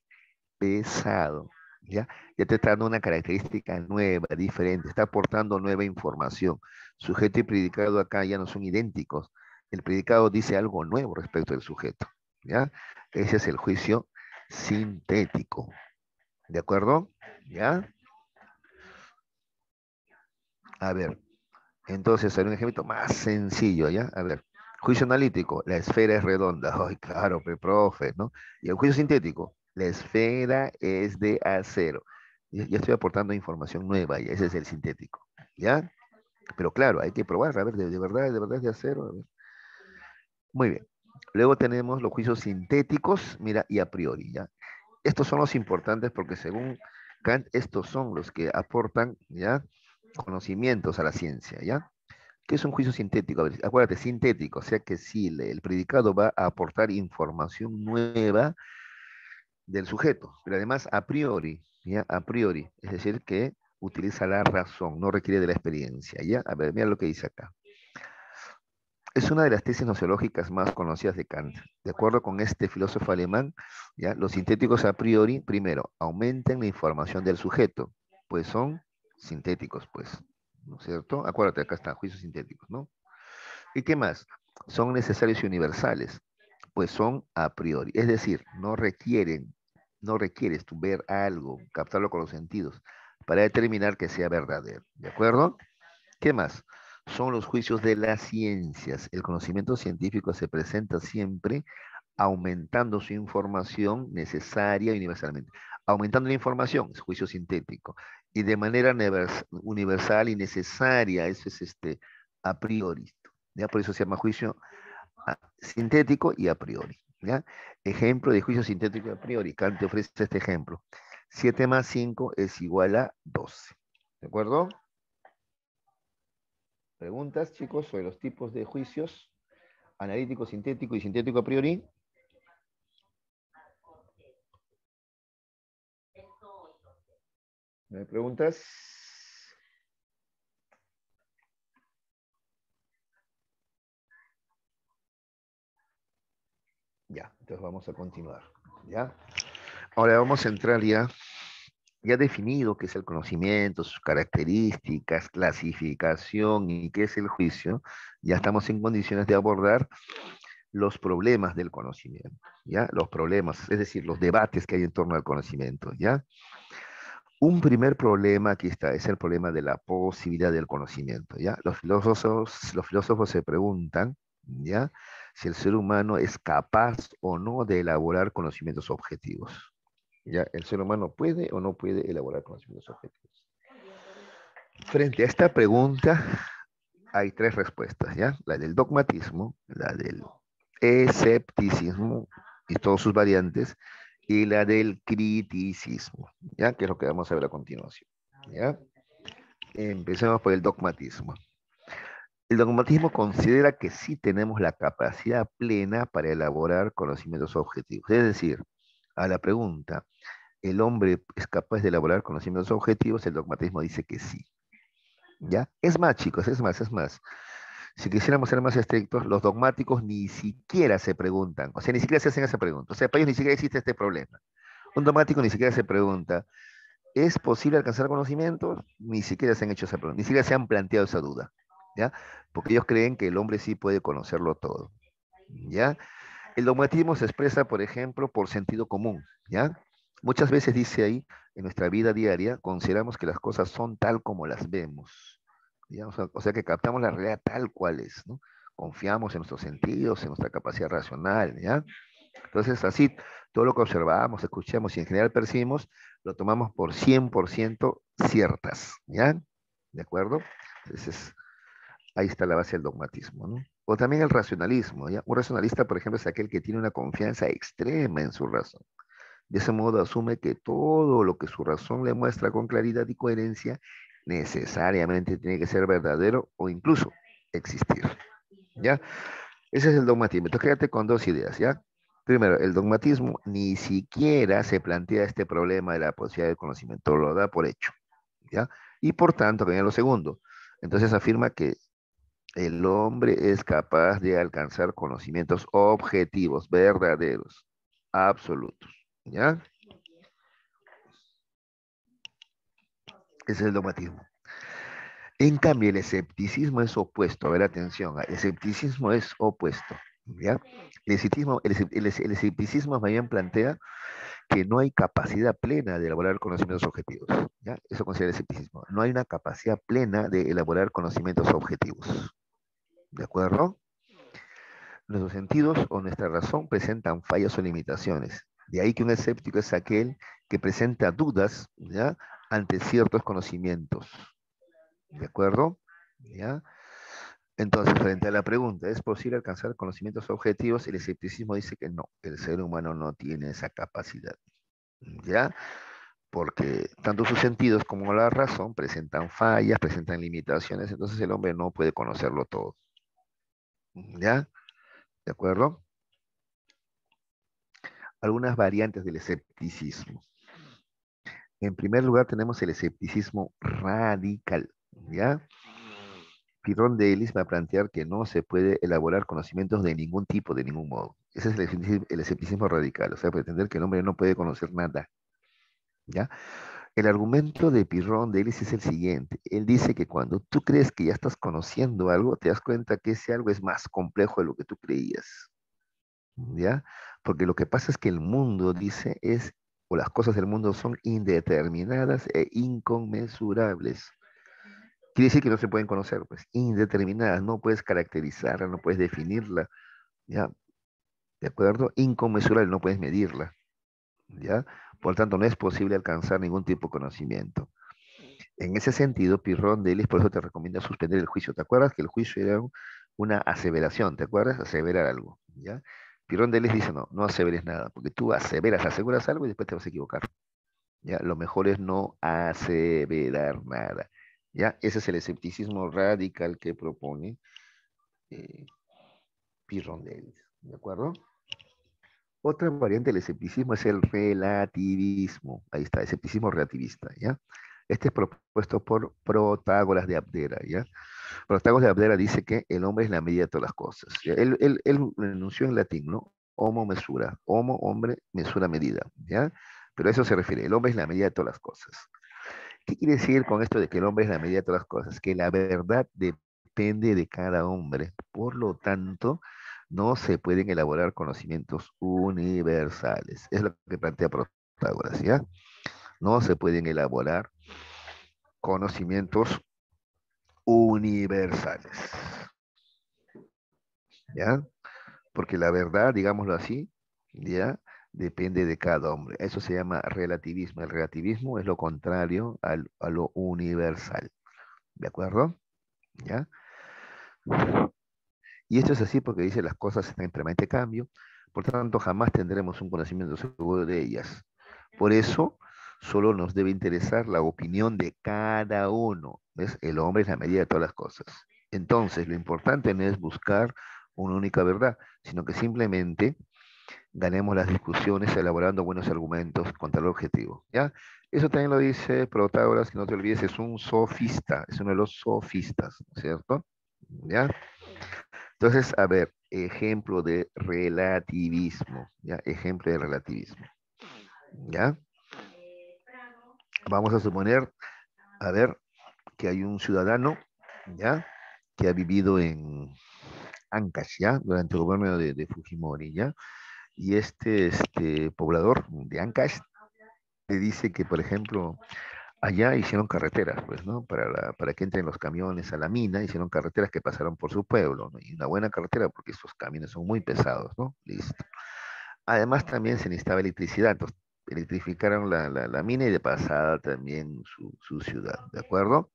pesado. ¿Ya? Ya te está dando una característica nueva, diferente, está aportando nueva información. Sujeto y predicado acá ya no son idénticos. El predicado dice algo nuevo respecto del sujeto. ¿Ya? Ese es el juicio sintético. ¿De acuerdo? ¿Ya? A ver, entonces hay un ejemplo más sencillo, ¿ya? A ver, juicio analítico, la esfera es redonda. Ay, claro, profe, ¿no? Y el juicio sintético, la esfera es de acero. Ya estoy aportando información nueva, y ese es el sintético, ¿ya? Pero claro, hay que probar, a ver, de verdad es de acero. A ver. Muy bien. Luego tenemos los juicios sintéticos, mira, y a priori, ¿ya? Estos son los importantes porque según Kant, estos son los que aportan, ¿ya? Conocimientos a la ciencia, ¿ya? ¿Qué es un juicio sintético? A ver, acuérdate, sintético, o sea que sí, el predicado va a aportar información nueva del sujeto, pero además a priori, ¿ya? A priori, es decir, que utiliza la razón, no requiere de la experiencia, ¿ya? A ver, mira lo que dice acá. Es una de las tesis nociológicas más conocidas de Kant. De acuerdo con este filósofo alemán, ¿ya? Los sintéticos a priori, primero, aumentan la información del sujeto, pues son sintéticos, pues, ¿no es cierto? Acuérdate, acá están juicios sintéticos, ¿no? ¿Y qué más? Son necesarios y universales, pues son a priori, es decir, no requieres tú ver algo, captarlo con los sentidos, para determinar que sea verdadero, ¿de acuerdo? ¿Qué más? Son los juicios de las ciencias. El conocimiento científico se presenta siempre aumentando su información necesaria universalmente. Aumentando la información, es juicio sintético. Y de manera universal y necesaria, eso es a priori. ¿Ya? Por eso se llama juicio sintético y a priori. ¿Ya? Ejemplo de juicio sintético y a priori. Kant te ofrece este ejemplo. 7 más 5 es igual a 12. ¿De acuerdo? Preguntas, chicos, sobre los tipos de juicios analítico, sintético y sintético a priori. ¿Me preguntas? Ya, entonces vamos a continuar. ¿Ya? Ahora vamos a entrar ya definido qué es el conocimiento, sus características, clasificación y qué es el juicio, ya estamos en condiciones de abordar los problemas del conocimiento, ¿ya? Los problemas, es decir, los debates que hay en torno al conocimiento, ¿ya? Un primer problema, aquí está, es el problema de la posibilidad del conocimiento, ¿ya? Los filósofos se preguntan, ¿ya? Si el ser humano es capaz o no de elaborar conocimientos objetivos, ¿ya? ¿El ser humano puede o no puede elaborar conocimientos objetivos? Frente a esta pregunta hay tres respuestas, ¿ya? La del dogmatismo, la del escepticismo y todas sus variantes, y la del criticismo, ¿ya? Que es lo que vamos a ver a continuación, ¿ya? Empecemos por el dogmatismo. El dogmatismo considera que sí tenemos la capacidad plena para elaborar conocimientos objetivos. Es decir, a la pregunta, ¿el hombre es capaz de elaborar conocimientos objetivos? El dogmatismo dice que sí. ¿Ya? Es más, chicos, es más. Si quisiéramos ser más estrictos, los dogmáticos ni siquiera se preguntan, o sea, ni siquiera se hacen esa pregunta. O sea, para ellos ni siquiera existe este problema. Un dogmático ni siquiera se pregunta, ¿es posible alcanzar conocimientos? Ni siquiera se han hecho esa pregunta, ni siquiera se han planteado esa duda, ¿ya? Porque ellos creen que el hombre sí puede conocerlo todo, ¿ya? El dogmatismo se expresa, por ejemplo, por sentido común, ¿ya? Muchas veces dice ahí, en nuestra vida diaria, consideramos que las cosas son tal como las vemos, ¿ya? O sea que captamos la realidad tal cual es, ¿no? Confiamos en nuestros sentidos, en nuestra capacidad racional, ¿ya? Entonces, así, todo lo que observamos, escuchamos y en general percibimos, lo tomamos por 100% ciertas, ¿ya? ¿De acuerdo? Entonces, ahí está la base del dogmatismo, ¿no? O también el racionalismo, ¿ya? Un racionalista, por ejemplo, es aquel que tiene una confianza extrema en su razón. De ese modo asume que todo lo que su razón le muestra con claridad y coherencia necesariamente tiene que ser verdadero o incluso existir, ¿ya? Ese es el dogmatismo. Entonces, quédate con dos ideas, ¿ya? Primero, el dogmatismo ni siquiera se plantea este problema de la posibilidad de conocimiento, lo da por hecho, ¿ya? Y por tanto, que viene lo segundo. Entonces afirma que el hombre es capaz de alcanzar conocimientos objetivos, verdaderos, absolutos, ¿ya? Ese es el dogmatismo. En cambio, el escepticismo es opuesto. A ver, atención, el escepticismo es opuesto, ¿ya? El escepticismo más bien plantea que no hay capacidad plena de elaborar conocimientos objetivos, ¿ya? Eso considera el escepticismo. No hay una capacidad plena de elaborar conocimientos objetivos, ¿de acuerdo? Nuestros sentidos o nuestra razón presentan fallas o limitaciones. De ahí que un escéptico es aquel que presenta dudas, ¿ya? Ante ciertos conocimientos. ¿De acuerdo? ¿Ya? Entonces, frente a la pregunta, ¿es posible alcanzar conocimientos objetivos? El escepticismo dice que no, el ser humano no tiene esa capacidad. ¿Ya? Porque tanto sus sentidos como la razón presentan fallas, presentan limitaciones, entonces el hombre no puede conocerlo todo. ¿Ya? ¿De acuerdo? Algunas variantes del escepticismo. En primer lugar tenemos el escepticismo radical, ¿ya? Pirrón de Ellis va a plantear que no se puede elaborar conocimientos de ningún tipo, de ningún modo. Ese es el escepticismo radical, o sea, pretender que el hombre no puede conocer nada, ¿ya? El argumento de Pirrón de Ellis es el siguiente. Él dice que cuando tú crees que ya estás conociendo algo, te das cuenta que ese algo es más complejo de lo que tú creías, ¿ya? Porque lo que pasa es que el mundo, dice, o las cosas del mundo son indeterminadas e inconmensurables. Quiere decir que no se pueden conocer, pues, indeterminadas, no puedes caracterizarla, no puedes definirla, ¿ya? ¿De acuerdo? Inconmensurable, no puedes medirla, ¿ya? Por tanto, no es posible alcanzar ningún tipo de conocimiento. En ese sentido, Pirrón de Ellis, por eso te recomienda suspender el juicio. ¿Te acuerdas que el juicio era una aseveración? ¿Te acuerdas? Aseverar algo, ¿ya? Pirrón de Ellis dice, no, no aseveres nada, porque tú aseguras algo y después te vas a equivocar, ¿ya? Lo mejor es no aseverar nada, ¿ya? Ese es el escepticismo radical que propone eh, Pirrón de Ellis, ¿de acuerdo? Otra variante del escepticismo es el relativismo. Ahí está, escepticismo relativista, ¿ya? Este es propuesto por Protágoras de Abdera, ¿ya? Protágoras de Abdera dice que el hombre es la medida de todas las cosas. ¿Ya? Él lo enunció en latín, ¿no? Homo mesura. Homo, hombre, mesura, medida, ¿ya? Pero a eso se refiere, el hombre es la medida de todas las cosas. ¿Qué quiere decir con esto de que el hombre es la medida de todas las cosas? Que la verdad depende de cada hombre. Por lo tanto, no se pueden elaborar conocimientos universales. Es lo que plantea Protágoras, ¿ya? No se pueden elaborar conocimientos universales, ¿ya? Porque la verdad, digámoslo así, ¿ya? Depende de cada hombre. Eso se llama relativismo. El relativismo es lo contrario a lo universal, ¿de acuerdo? ¿Ya? Y esto es así porque dice las cosas están en permanente cambio, por tanto jamás tendremos un conocimiento seguro de ellas. Por eso solo nos debe interesar la opinión de cada uno. ¿Ves? El hombre es la medida de todas las cosas. Entonces, lo importante no es buscar una única verdad, sino que simplemente ganemos las discusiones elaborando buenos argumentos contra el objetivo. ¿Ya? Eso también lo dice Protágoras, que no te olvides, es un sofista, es uno de los sofistas, ¿cierto? ¿Ya? Entonces, a ver, ejemplo de relativismo, ¿ya? Ejemplo de relativismo, ¿ya? Vamos a suponer, a ver, que hay un ciudadano, ¿ya? Que ha vivido en Ancash, ¿ya? Durante el gobierno de Fujimori, ¿ya? Y este poblador de Ancash le dice que, por ejemplo, allá hicieron carreteras, pues, ¿no? Para que entren los camiones a la mina, hicieron carreteras que pasaron por su pueblo, ¿no? Y una buena carretera porque estos camiones son muy pesados, ¿no? Listo. Además, también se necesitaba electricidad, entonces electrificaron la mina y de pasada también su ciudad, ¿de acuerdo?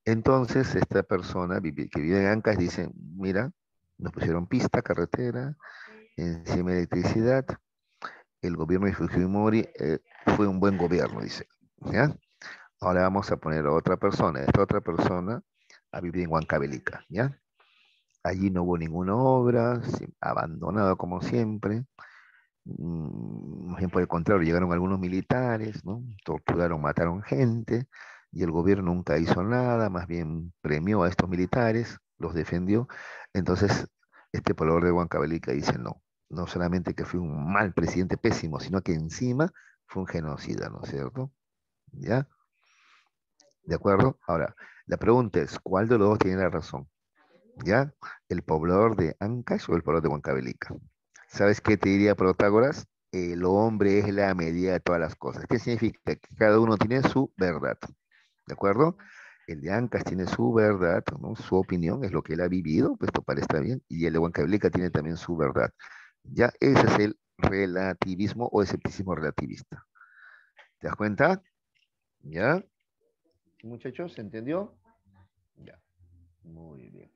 Entonces, esta persona que vive en Ancash dice, mira, nos pusieron pista, carretera, encima electricidad, el gobierno de Fujimori fue un buen gobierno, dice, ¿ya? Ahora vamos a poner a otra persona. Esta otra persona ha vivido en Huancavelica, ¿ya? Allí no hubo ninguna obra, abandonado como siempre. Más bien por el contrario, llegaron algunos militares, ¿no? Torturaron, mataron gente, y el gobierno nunca hizo nada, más bien premió a estos militares, los defendió. Entonces, este poblador de Huancavelica dice, no, no solamente que fue un mal presidente pésimo, sino que encima fue un genocida, ¿no es cierto? ¿Ya? ¿De acuerdo? Ahora, la pregunta es, ¿cuál de los dos tiene la razón? ¿Ya? ¿El poblador de Ancash o el poblador de Huancavelica? ¿Sabes qué te diría Protágoras? El hombre es la medida de todas las cosas. ¿Qué significa? Que cada uno tiene su verdad. ¿De acuerdo? El de Ancash tiene su verdad, ¿no? Su opinión es lo que él ha vivido, pues esto parece bien, y el de Huancavelica tiene también su verdad. Ya, ese es el relativismo o escepticismo relativista. ¿Te das cuenta? ¿Ya? Muchachos, ¿se entendió? Ya, muy bien.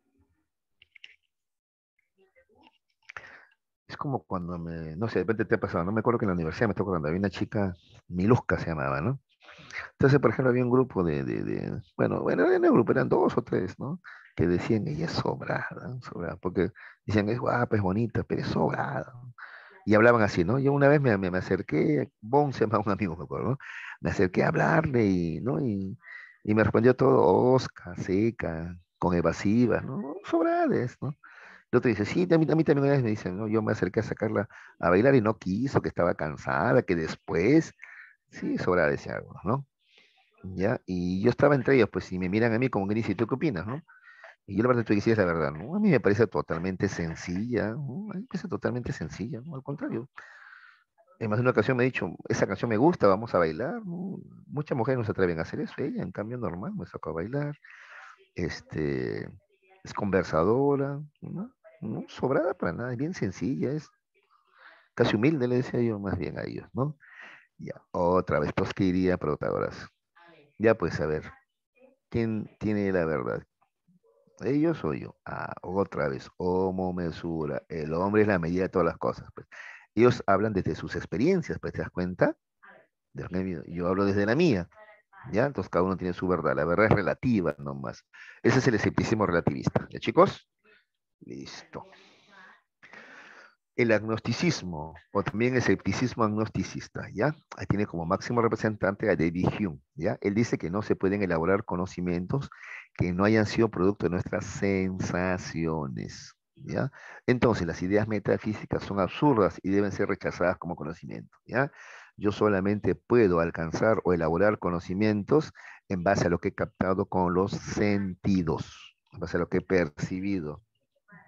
Es como cuando no sé, de repente te ha pasado, no me acuerdo que en la universidad me tocó cuando había una chica, Miluska se llamaba, ¿no? Entonces, por ejemplo, había un grupo bueno, en el grupo eran dos o tres, ¿no? Que decían, ella es sobrada, ¿no? Sobrada, porque decían, es guapa, es bonita, pero es sobrada, ¿no? Y hablaban así, ¿no? Yo una vez me acerqué, Bon se llama un amigo, me acuerdo, ¿no? Me acerqué a hablarle y, ¿no? Y me respondió todo, osca, seca, con evasivas, ¿no? Sobrades, ¿no? El otro dice, sí, a mí también una vez me dicen, ¿no? Yo me acerqué a sacarla a bailar y no quiso, que estaba cansada, que después, sí, sobra decía algo, ¿no? ¿Ya? Y yo estaba entre ellos, pues, si me miran a mí como que dice, ¿tú qué opinas, no? Y yo la verdad que sí es la verdad, ¿no? A mí me parece totalmente sencilla, ¿no? A mí me parece totalmente sencilla, ¿no? Al contrario. En más de una ocasión me ha dicho, esa canción me gusta, vamos a bailar, ¿no? Muchas mujeres no se atreven a hacer eso, ella, en cambio, normal, me sacó a bailar, este, es conversadora, ¿no? No sobrada para nada, es bien sencilla, es casi humilde, le decía yo más bien a ellos, ¿no? Ya, otra vez, pues, ¿qué iría Protagoras? Ya, pues, a ver, ¿quién tiene la verdad? ¿Ellos o yo? Ah, otra vez, homo mesura, el hombre es la medida de todas las cosas, pues. Ellos hablan desde sus experiencias, pues, ¿te das cuenta? Yo hablo desde la mía, ¿ya? Entonces cada uno tiene su verdad, la verdad es relativa nomás. Ese es el escepticismo relativista, ¿ya, chicos? Listo. El agnosticismo, o también escepticismo agnosticista, ¿ya? Ahí tiene como máximo representante a David Hume, ¿ya? Él dice que no se pueden elaborar conocimientos que no hayan sido producto de nuestras sensaciones, ¿ya? Entonces, las ideas metafísicas son absurdas y deben ser rechazadas como conocimiento, ¿ya? Yo solamente puedo alcanzar o elaborar conocimientos en base a lo que he captado con los sentidos, en base a lo que he percibido,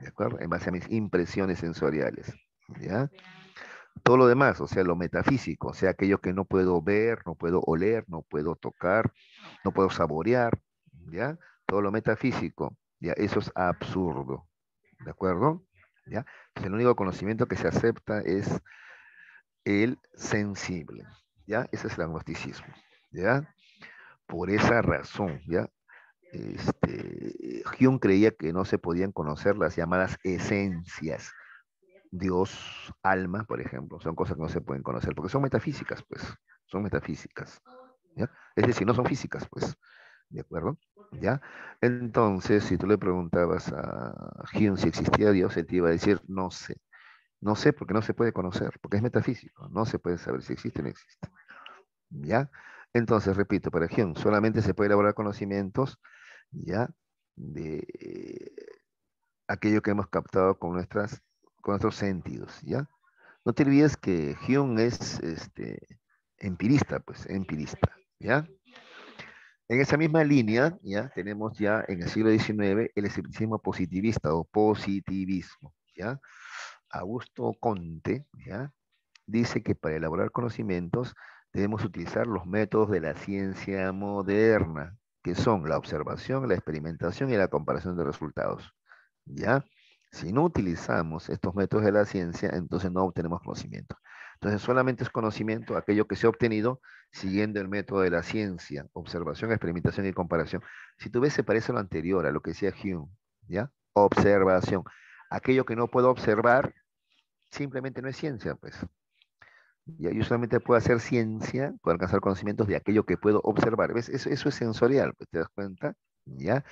¿de acuerdo? En base a mis impresiones sensoriales, ¿ya? Todo lo demás, o sea, lo metafísico, o sea, aquello que no puedo ver, no puedo oler, no puedo tocar, no puedo saborear, ¿ya? Todo lo metafísico, ¿ya? Eso es absurdo, ¿de acuerdo? ¿Ya? Entonces, el único conocimiento que se acepta es el sensible, ¿ya? Ese es el agnosticismo, ¿ya? Por esa razón, ¿ya? Hume creía que no se podían conocer las llamadas esencias. Dios, alma, por ejemplo, son cosas que no se pueden conocer, porque son metafísicas, pues, son metafísicas, ¿ya? Es decir, no son físicas, pues, ¿de acuerdo? ¿Ya? Entonces, si tú le preguntabas a Hume si existía Dios, él te iba a decir, no sé. No sé porque no se puede conocer, porque es metafísico, no se puede saber si existe o no existe. ¿Ya? Entonces, repito, para Hume solamente se puede elaborar conocimientos, ¿ya? De aquello que hemos captado con nuestros sentidos, ¿ya? No te olvides que Hume es empirista, pues, empirista, ¿ya? En esa misma línea, ¿ya? Tenemos ya en el siglo XIX el escepticismo positivista o positivismo, ¿ya? Augusto Comte, ¿ya? Dice que para elaborar conocimientos debemos utilizar los métodos de la ciencia moderna, que son la observación, la experimentación y la comparación de resultados. ¿Ya? Si no utilizamos estos métodos de la ciencia, entonces no obtenemos conocimiento. Entonces solamente es conocimiento aquello que se ha obtenido siguiendo el método de la ciencia, observación, experimentación y comparación. Si tú ves, se parece a lo anterior, a lo que decía Hume, ¿ya? Observación. Aquello que no puedo observar simplemente no es ciencia, pues. Ya, yo solamente puedo hacer ciencia, puedo alcanzar conocimientos de aquello que puedo observar. ¿Ves? Eso es sensorial, pues, ¿te das cuenta? ¿Ya?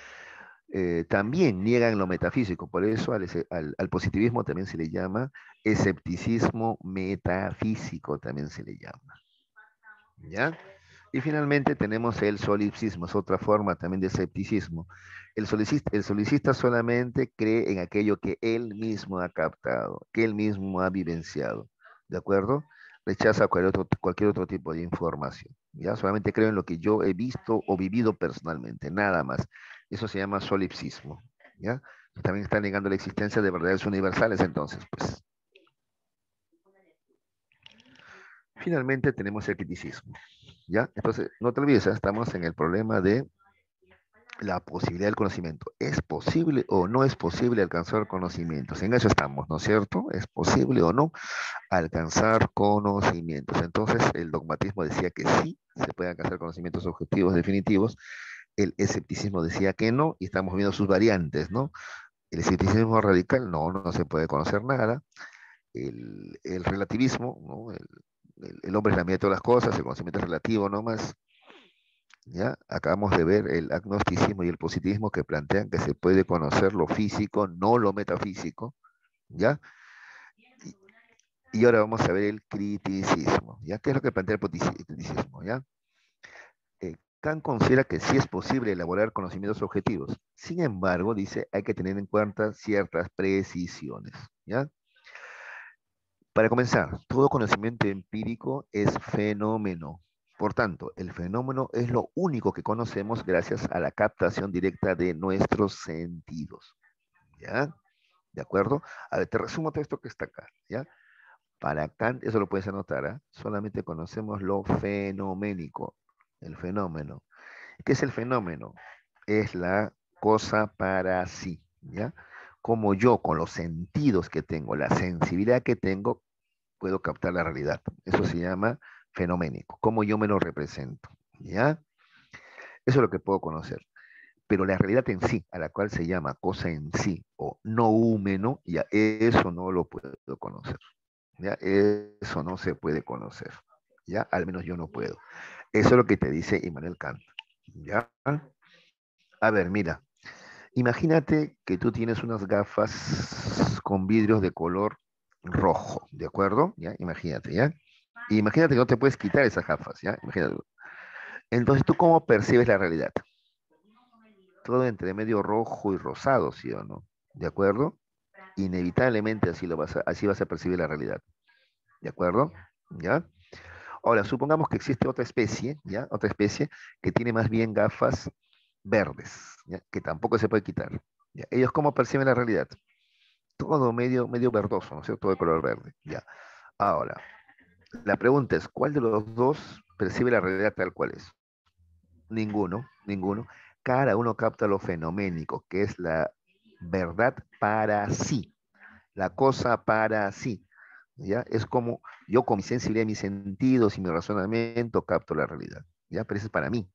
También niegan lo metafísico, por eso al positivismo también se le llama escepticismo metafísico, también se le llama. ¿Ya? Y finalmente tenemos el solipsismo, es otra forma también de escepticismo. El solicista solamente cree en aquello que él mismo ha captado, que él mismo ha vivenciado, ¿de acuerdo? Rechaza cualquier otro tipo de información, ¿ya? Solamente creo en lo que yo he visto o vivido personalmente, nada más. Eso se llama solipsismo, ¿ya? También está negando la existencia de verdades universales, entonces, pues. Finalmente tenemos el criticismo, ¿ya? Entonces, no te olvides, estamos en el problema de la posibilidad del conocimiento. ¿Es posible o no es posible alcanzar conocimientos? En eso estamos, ¿no es cierto? ¿Es posible o no alcanzar conocimientos? Entonces, el dogmatismo decía que sí, se puede alcanzar conocimientos objetivos definitivos. El escepticismo decía que no, y estamos viendo sus variantes, ¿no? El escepticismo radical, no, no se puede conocer nada. El relativismo, ¿no? El hombre es la medida de todas las cosas, el conocimiento es relativo nomás. ¿Ya? Acabamos de ver el agnosticismo y el positivismo que plantean que se puede conocer lo físico, no lo metafísico, ¿ya? Y ahora vamos a ver el criticismo, ¿ya? ¿Qué es lo que plantea el criticismo, ¿ya? Kant considera que sí es posible elaborar conocimientos objetivos. Sin embargo, dice, hay que tener en cuenta ciertas precisiones, ¿ya? Para comenzar, todo conocimiento empírico es fenómeno. Por tanto, el fenómeno es lo único que conocemos gracias a la captación directa de nuestros sentidos. ¿Ya? ¿De acuerdo? A ver, te resumo todo esto que está acá. ¿Ya? Para Kant, eso lo puedes anotar, ¿eh? Solamente conocemos lo fenoménico, el fenómeno. ¿Qué es el fenómeno? Es la cosa para sí. ¿Ya? Como yo, con los sentidos que tengo, la sensibilidad que tengo, puedo captar la realidad. Eso se llama fenoménico, cómo yo me lo represento. ¿Ya? Eso es lo que puedo conocer. Pero la realidad en sí, a la cual se llama cosa en sí o noúmeno, ya eso no lo puedo conocer. ¿Ya? Eso no se puede conocer. ¿Ya? Al menos yo no puedo. Eso es lo que te dice Immanuel Kant. ¿Ya? A ver, mira. Imagínate que tú tienes unas gafas con vidrios de color rojo, ¿de acuerdo? ¿Ya? Imagínate, ¿ya? Imagínate que no te puedes quitar esas gafas, ¿ya? Imagínate. Entonces, ¿tú cómo percibes la realidad? Todo entre medio rojo y rosado, ¿sí o no? ¿De acuerdo? Inevitablemente así vas a percibir la realidad. ¿De acuerdo? ¿Ya? Ahora, supongamos que existe otra especie, ¿ya? Otra especie que tiene más bien gafas verdes, ¿ya? Que tampoco se puede quitar. ¿Ya? ¿Ellos cómo perciben la realidad? Todo medio verdoso, ¿no es cierto? Todo de color verde, ¿ya? Ahora, la pregunta es, ¿cuál de los dos percibe la realidad tal cual es? Ninguno, ninguno. Cada uno capta lo fenoménico, que es la verdad para sí, la cosa para sí. ¿Ya? Es como yo con mi sensibilidad, mis sentidos y mi razonamiento capto la realidad. ¿Ya? Pero eso es para mí.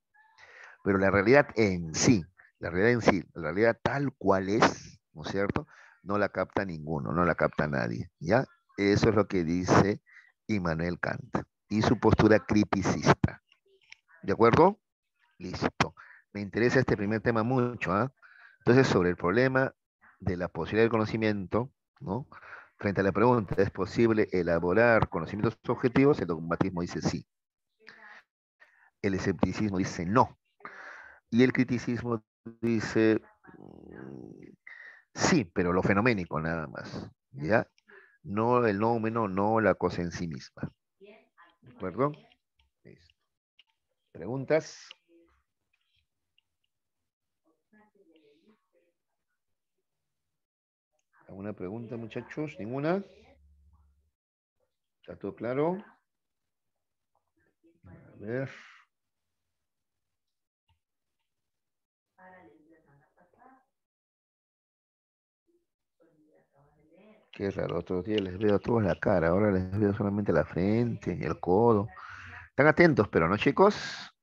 Pero la realidad en sí, la realidad en sí, la realidad tal cual es, ¿no es cierto? No la capta ninguno, no la capta nadie. ¿Ya? Eso es lo que dice Immanuel Kant y su postura criticista. ¿De acuerdo? Listo. Me interesa este primer tema mucho, ¿ah? Entonces, sobre el problema de la posibilidad del conocimiento, ¿no? Frente a la pregunta, ¿es posible elaborar conocimientos objetivos? El dogmatismo dice sí. El escepticismo dice no. Y el criticismo dice sí, pero lo fenoménico nada más. ¿Ya? No el nómeno, no la cosa en sí misma. ¿De acuerdo? Listo. ¿Preguntas? ¿Alguna pregunta, muchachos? ¿Ninguna? ¿Está todo claro? A ver. Qué raro, otros días les veo a todos la cara, ahora les veo solamente la frente y el codo. Están atentos, pero no, chicos.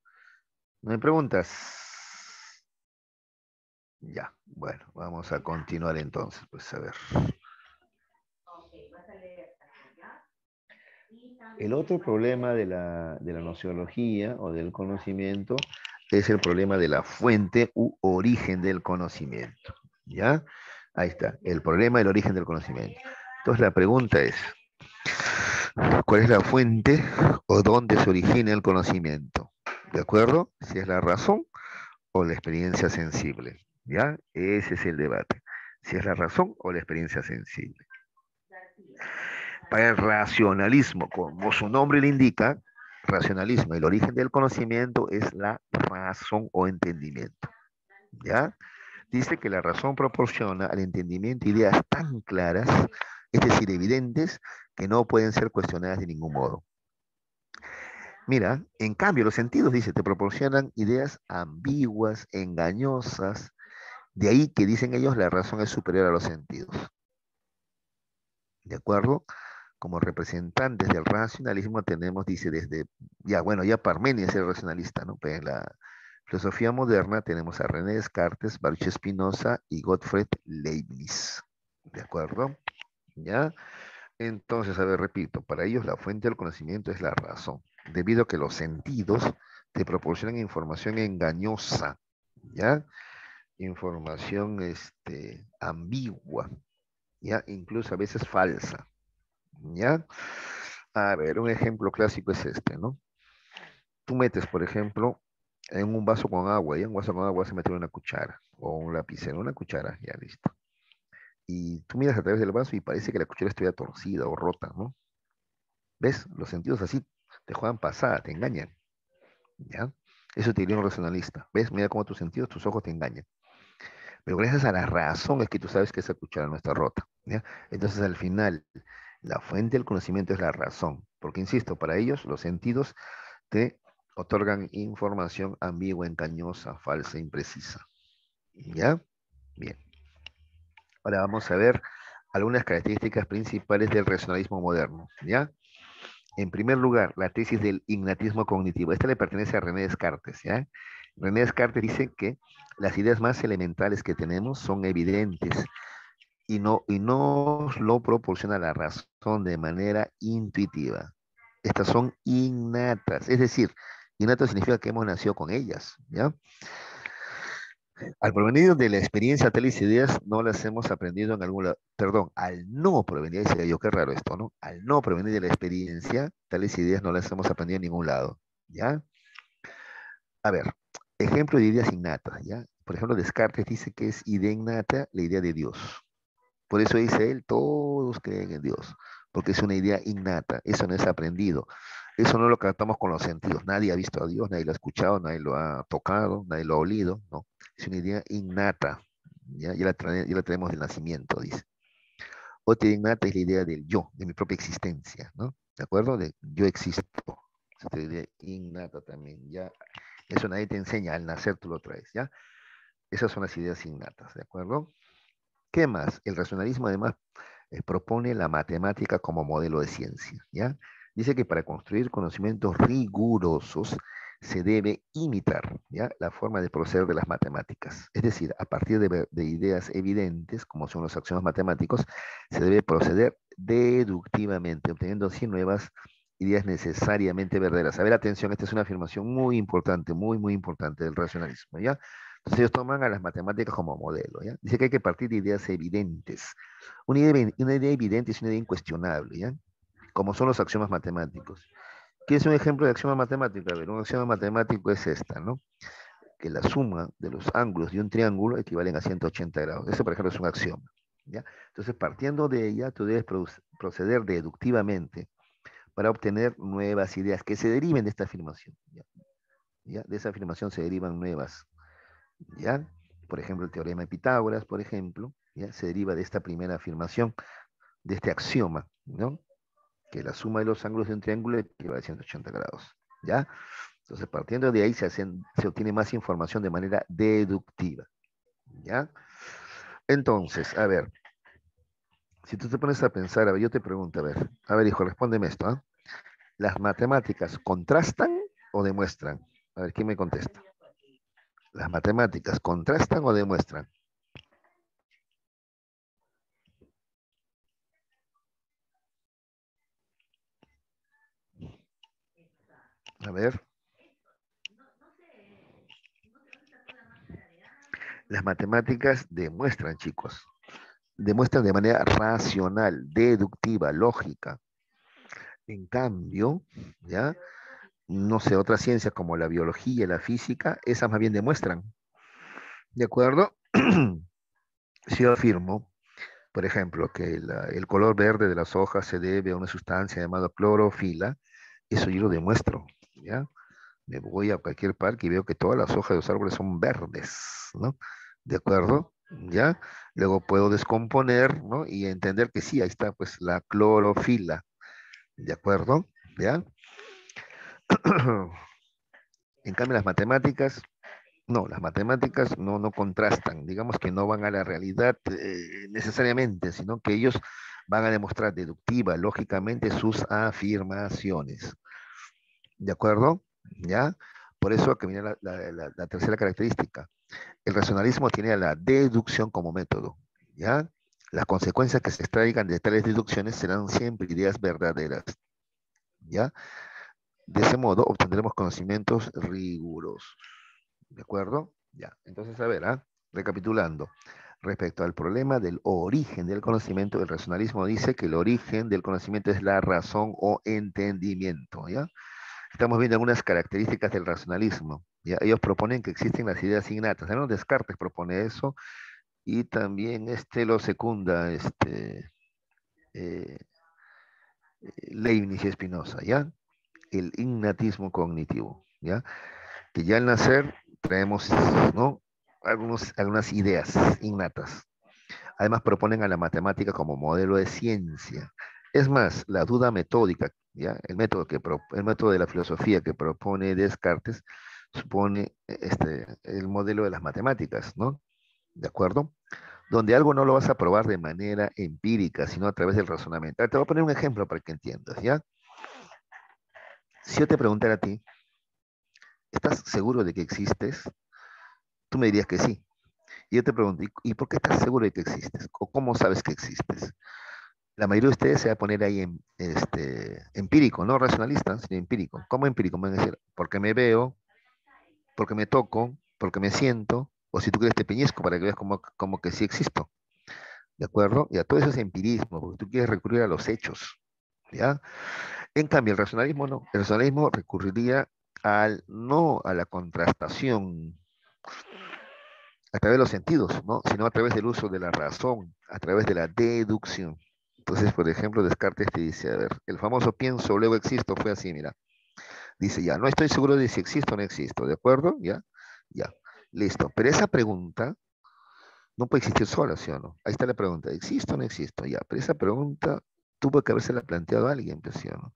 No hay preguntas. Ya, bueno, vamos a continuar entonces, pues a ver. El otro problema de la nociología o del conocimiento es el problema de la fuente u origen del conocimiento. ¿Ya? Ahí está, el problema del origen del conocimiento. Entonces la pregunta es, ¿cuál es la fuente o dónde se origina el conocimiento? ¿De acuerdo? Si es la razón o la experiencia sensible. ¿Ya? Ese es el debate. Si es la razón o la experiencia sensible. Para el racionalismo, como su nombre le indica, racionalismo, el origen del conocimiento es la razón o entendimiento. ¿Ya? Dice que la razón proporciona al entendimiento ideas tan claras, es decir, evidentes, que no pueden ser cuestionadas de ningún modo. Mira, en cambio, los sentidos, dice, te proporcionan ideas ambiguas, engañosas, de ahí que dicen ellos la razón es superior a los sentidos. ¿De acuerdo? Como representantes del racionalismo tenemos, dice, desde, ya bueno, ya Parménides es el racionalista, ¿no? Pero en la filosofía moderna tenemos a René Descartes, Baruch Spinoza y Gottfried Leibniz. ¿De acuerdo? ¿Ya? Entonces, a ver, repito, para ellos la fuente del conocimiento es la razón, debido a que los sentidos te proporcionan información engañosa, ¿ya? Información ambigua, ¿ya? Incluso a veces falsa, ¿ya? A ver, un ejemplo clásico es este, ¿no? Tú metes, por ejemplo, en un vaso con agua, y en un vaso con agua se mete una cuchara o un lapicero, una cuchara, ya listo. Y tú miras a través del vaso y parece que la cuchara estuviera torcida o rota, ¿no? ¿Ves? Los sentidos así te juegan pasada, te engañan, ¿ya? Eso te diría un racionalista. ¿Ves? Mira cómo tus sentidos, tus ojos te engañan. Pero gracias a la razón es que tú sabes que esa cuchara no está rota, ¿ya? Entonces, al final, la fuente del conocimiento es la razón. Porque, insisto, para ellos los sentidos te otorgan información ambigua, engañosa, falsa, imprecisa. ¿Ya? Bien. Ahora vamos a ver algunas características principales del racionalismo moderno. ¿Ya? En primer lugar, la tesis del ignatismo cognitivo. Esta le pertenece a René Descartes, ¿ya? René Descartes dice que las ideas más elementales que tenemos son evidentes y nos lo proporciona la razón de manera intuitiva. Estas son innatas, es decir, innato significa que hemos nacido con ellas, ¿ya? Al provenir de la experiencia, tales ideas no las hemos aprendido en algún lado. Perdón, al no provenir, decía yo, qué raro esto, ¿no? Al no provenir de la experiencia, tales ideas no las hemos aprendido en ningún lado, ¿ya? A ver, ejemplo de ideas innatas, ¿ya? Por ejemplo, Descartes dice que es idea innata la idea de Dios. Por eso dice él, todos creen en Dios, porque es una idea innata, eso no es aprendido. Eso no lo captamos con los sentidos. Nadie ha visto a Dios, nadie lo ha escuchado, nadie lo ha tocado, nadie lo ha olido, ¿no? Es una idea innata, ¿ya? Ya la traemos del nacimiento, dice. Otra idea innata es la idea del yo, de mi propia existencia, ¿no? ¿De acuerdo? De yo existo. Esta idea innata también, ya. Eso nadie te enseña, al nacer tú lo traes, ¿ya? Esas son las ideas innatas, ¿de acuerdo? ¿Qué más? El racionalismo además propone la matemática como modelo de ciencia, ¿ya? Dice que para construir conocimientos rigurosos se debe imitar, ¿ya? La forma de proceder de las matemáticas. Es decir, a partir de ideas evidentes, como son los axiomas matemáticos, se debe proceder deductivamente, obteniendo así nuevas ideas necesariamente verdaderas. A ver, atención, esta es una afirmación muy importante, muy, muy importante del racionalismo, ¿ya? Entonces ellos toman a las matemáticas como modelo, ¿ya? Dice que hay que partir de ideas evidentes. Una idea evidente es una idea incuestionable, ¿ya? Como son los axiomas matemáticos. ¿Qué es un ejemplo de axioma matemático? A ver, un axioma matemático es esta, ¿no? Que la suma de los ángulos de un triángulo equivalen a 180 grados. Eso, por ejemplo, es un axioma, ¿ya? Entonces, partiendo de ella, tú debes proceder deductivamente para obtener nuevas ideas que se deriven de esta afirmación, ¿ya? ¿Ya? De esa afirmación se derivan nuevas, ¿ya? Por ejemplo, el teorema de Pitágoras, por ejemplo, ¿ya? Se deriva de esta primera afirmación, de este axioma, ¿no? Que la suma de los ángulos de un triángulo equivale a 180 grados, ¿ya? Entonces, partiendo de ahí se obtiene más información de manera deductiva, ¿ya? Entonces, a ver, si tú te pones a pensar, a ver, yo te pregunto, a ver, hijo, respóndeme esto, ¿ah? ¿Las matemáticas contrastan o demuestran? A ver, ¿quién me contesta? ¿Las matemáticas contrastan o demuestran? A ver, las matemáticas demuestran, chicos, demuestran de manera racional, deductiva, lógica. En cambio, ¿ya? No sé, otras ciencias como la biología, la física, esas más bien demuestran, ¿de acuerdo? Si yo afirmo, por ejemplo, que el color verde de las hojas se debe a una sustancia llamada clorofila, eso yo lo demuestro, ¿ya? Me voy a cualquier parque y veo que todas las hojas de los árboles son verdes, ¿no? ¿De acuerdo? ¿Ya? Luego puedo descomponer, ¿no? Y entender que sí, ahí está pues la clorofila, ¿de acuerdo? ¿Ya? En cambio, las matemáticas no contrastan, digamos que no van a la realidad necesariamente, sino que ellos van a demostrar deductiva, lógicamente, sus afirmaciones. ¿De acuerdo? ¿Ya? Por eso que viene la tercera característica. El racionalismo tiene a la deducción como método. ¿Ya? Las consecuencias que se extraigan de tales deducciones serán siempre ideas verdaderas. ¿Ya? De ese modo obtendremos conocimientos rigurosos. ¿De acuerdo? Ya. Entonces, a ver, recapitulando. Respecto al problema del origen del conocimiento, el racionalismo dice que el origen del conocimiento es la razón o entendimiento, ¿ya? Estamos viendo algunas características del racionalismo, ¿ya? Ellos proponen que existen las ideas innatas. Además, Descartes propone eso y también lo secunda eh, Leibniz y Spinoza, ¿ya? El innatismo cognitivo, ¿ya? Que ya al nacer traemos, ¿no? Algunas ideas innatas. Además proponen a la matemática como modelo de ciencia. Es más, la duda metódica, ¿ya? El método de la filosofía que propone Descartes supone el modelo de las matemáticas, ¿no? ¿De acuerdo? Donde algo no lo vas a probar de manera empírica, sino a través del razonamiento. Te voy a poner un ejemplo para que entiendas, ¿ya? Si yo te preguntara a ti, ¿estás seguro de que existes? Tú me dirías que sí. Y yo te pregunto, ¿y por qué estás seguro de que existes? ¿O cómo sabes que existes? La mayoría de ustedes se va a poner ahí en empírico, no racionalista, sino empírico. ¿Cómo empírico? Me van a decir, porque me veo, porque me toco, porque me siento, o si tú quieres te peñezco para que veas como que sí existo. ¿De acuerdo? Ya todo eso es empirismo, porque tú quieres recurrir a los hechos. ¿Ya? En cambio, el racionalismo no. El racionalismo recurriría no a la contrastación a través de los sentidos, ¿no? Sino a través del uso de la razón, a través de la deducción. Entonces, por ejemplo, Descartes te dice, a ver, el famoso pienso, luego existo, fue así, mira. Dice, ya, no estoy seguro de si existo o no existo, ¿de acuerdo? Ya, ya, listo. Pero esa pregunta No puede existir sola, ¿sí o no? Ahí está la pregunta, ¿existo o no existo? Ya, pero esa pregunta tuvo que habérsela planteado a alguien, pues, ¿sí o no?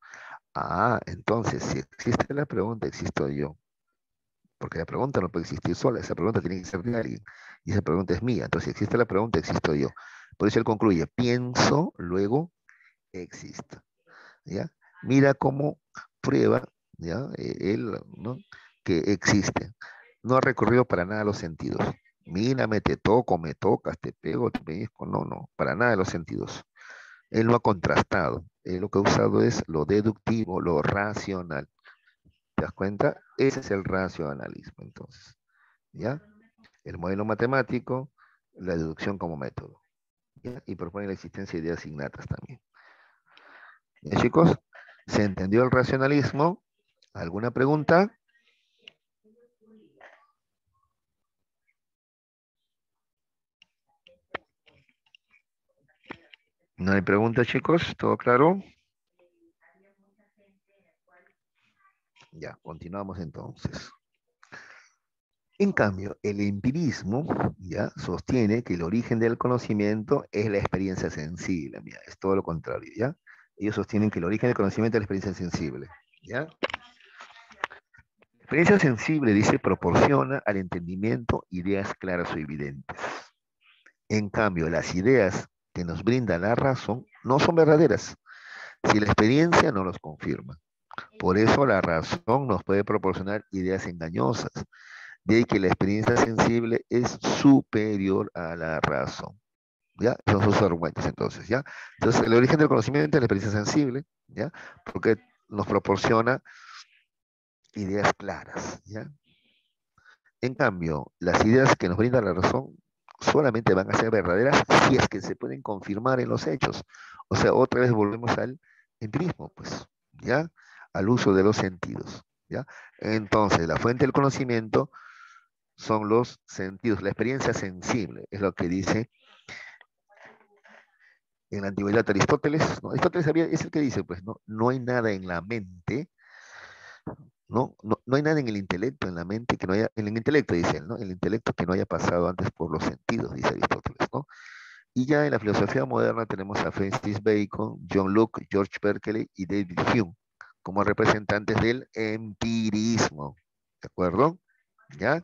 Ah, entonces, si existe la pregunta, existo yo. Porque la pregunta no puede existir sola, esa pregunta tiene que ser de alguien. Y esa pregunta es mía. Entonces, si existe la pregunta, existo yo. Por eso él concluye, pienso, luego existo. ¿Ya? Mira cómo prueba, ¿ya? Él, ¿no? Que existe. No ha recorrido para nada los sentidos. Mírame, te toco, me tocas, te pego, te pellizco. No, no, para nada de los sentidos. Él no ha contrastado. Él lo que ha usado es lo deductivo, lo racional. ¿Te das cuenta? Ese es el racionalismo, entonces. ¿Ya? El modelo matemático, la deducción como método. ¿Ya? Y propone la existencia de ideas innatas también. ¿Ya, chicos? ¿Se entendió el racionalismo? ¿Alguna pregunta? ¿No hay preguntas, chicos? ¿Todo claro? Ya, continuamos entonces. En cambio, el empirismo ya sostiene que el origen del conocimiento es la experiencia sensible. Mira, es todo lo contrario, ¿ya? Ellos sostienen que el origen del conocimiento es la experiencia sensible, ¿ya? La experiencia sensible, dice, proporciona al entendimiento ideas claras o evidentes. En cambio, las ideas que nos brinda la razón no son verdaderas si la experiencia no los confirma. Por eso la razón nos puede proporcionar ideas engañosas, de ahí que la experiencia sensible es superior a la razón. ¿Ya? Esos son sus argumentos entonces, ¿ya? Entonces, el origen del conocimiento es la experiencia sensible, ¿ya? Porque nos proporciona ideas claras, ¿ya? En cambio, las ideas que nos brinda la razón solamente van a ser verdaderas si es que se pueden confirmar en los hechos. O sea, otra vez volvemos al empirismo, pues, ¿ya? Al uso de los sentidos, ¿ya? Entonces, la fuente del conocimiento son los sentidos, la experiencia sensible, es lo que dice en la antigüedad Aristóteles, ¿no? Aristóteles es el que dice, pues, ¿no? No hay nada en la mente, ¿no? No, no hay nada en el intelecto, en la mente, que no haya, en el intelecto, dice él, ¿no? El intelecto que no haya pasado antes por los sentidos, dice Aristóteles, ¿no? Y ya en la filosofía moderna tenemos a Francis Bacon, John Locke, George Berkeley y David Hume como representantes del empirismo, ¿de acuerdo? ¿Ya?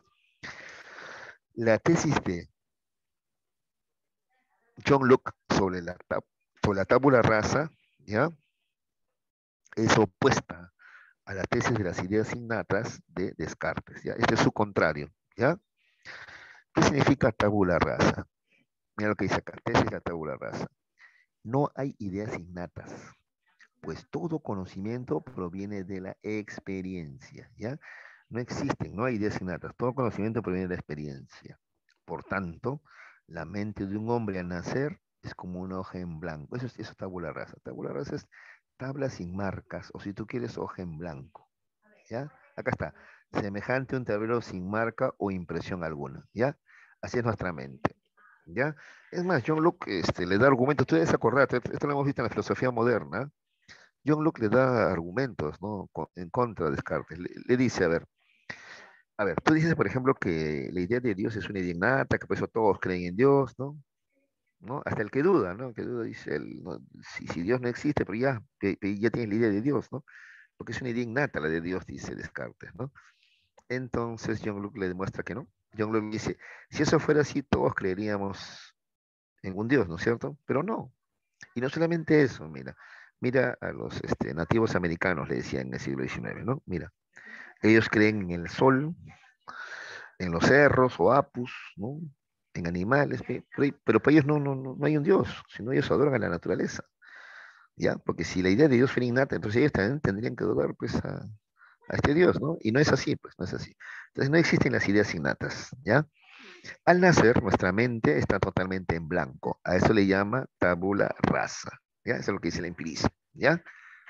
La tesis de John Locke sobre la tabula rasa, ¿ya? Es opuesta a la tesis de las ideas innatas de Descartes, ¿ya? Este es su contrario, ¿ya? ¿Qué significa tabula rasa? Mira lo que dice acá, tesis de la tabula rasa. No hay ideas innatas, pues todo conocimiento proviene de la experiencia, ¿ya? No existen, no hay ideas innatas, todo conocimiento proviene de la experiencia. Por tanto, la mente de un hombre al nacer es como una hoja en blanco. Eso es tabula rasa. Tabula rasa es tabla sin marcas, o si tú quieres, hoja en blanco, ¿ya? Acá está, semejante a un tablero sin marca o impresión alguna, ¿ya? Así es nuestra mente, ¿ya? Es más, John Locke le da argumentos, tú debes acordarte, esto lo hemos visto en la filosofía moderna. John Locke le da argumentos, ¿no? En contra de Descartes. Le dice, a ver, tú dices, por ejemplo, que la idea de Dios es una idea innata, que por eso todos creen en Dios, ¿no? ¿No? Hasta el que duda, ¿no? El que duda dice, ¿no? Si Dios no existe, pero ya, ya tienes la idea de Dios, ¿no? Porque es una idea innata la de Dios, dice Descartes, ¿no? Entonces John Locke le demuestra que no. John Locke dice, si eso fuera así, todos creeríamos en un Dios, ¿no es cierto? Pero no. Y no solamente eso, mira a los nativos americanos, le decían en el siglo XIX, ¿no? Mira, ellos creen en el sol, en los cerros o apus, ¿no? En animales, pero para ellos no hay un Dios, sino ellos adoran a la naturaleza, ¿ya? Porque si la idea de Dios fuera innata, entonces ellos también tendrían que adorar, pues, a este Dios, ¿no? Y no es así, pues, no es así. Entonces no existen las ideas innatas, ¿ya? Al nacer, nuestra mente está totalmente en blanco. A eso le llama tabula rasa, ¿ya? Eso es lo que dice el empirismo, ¿ya?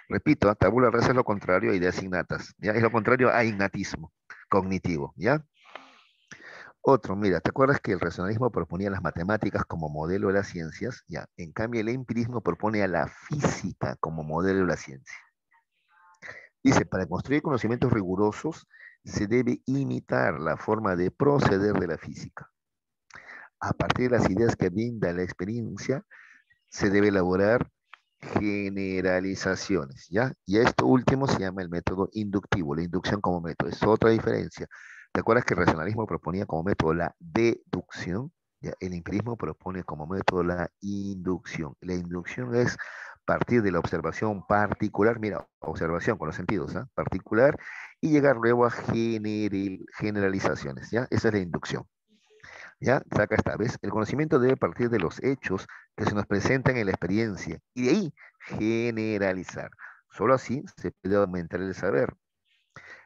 Repito, tabula rasa es lo contrario a ideas innatas, ¿ya? Es lo contrario a innatismo cognitivo, ¿ya? Otro, mira, ¿te acuerdas que el racionalismo proponía las matemáticas como modelo de las ciencias? Ya, en cambio el empirismo propone a la física como modelo de la ciencia. Dice, para construir conocimientos rigurosos se debe imitar la forma de proceder de la física. A partir de las ideas que brinda la experiencia, se debe elaborar generalizaciones, ¿ya? Y esto último se llama el método inductivo, la inducción como método. Es otra diferencia. ¿Te acuerdas que el racionalismo proponía como método la deducción? ¿Ya? El empirismo propone como método la inducción. La inducción es partir de la observación particular, mira, observación con los sentidos, ¿ah? Particular, y llegar luego a generalizaciones, ¿ya? Esa es la inducción. ¿Ya? Acá está, ¿ves? El conocimiento debe partir de los hechos que se nos presentan en la experiencia y de ahí generalizar. Solo así se puede aumentar el saber.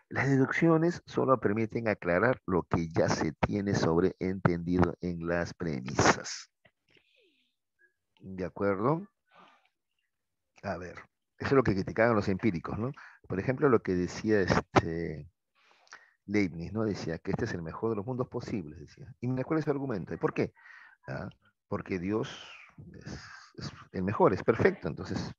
Las deducciones solo permiten aclarar lo que ya se tiene sobreentendido en las premisas. ¿De acuerdo? A ver, eso es lo que criticaban los empíricos, ¿no? Por ejemplo, lo que decía Leibniz, ¿no? Decía que este es el mejor de los mundos posibles, decía. Y mira, ¿cuál es su argumento? ¿Y por qué? ¿Ah? Porque Dios es, es el mejor, es perfecto. Entonces,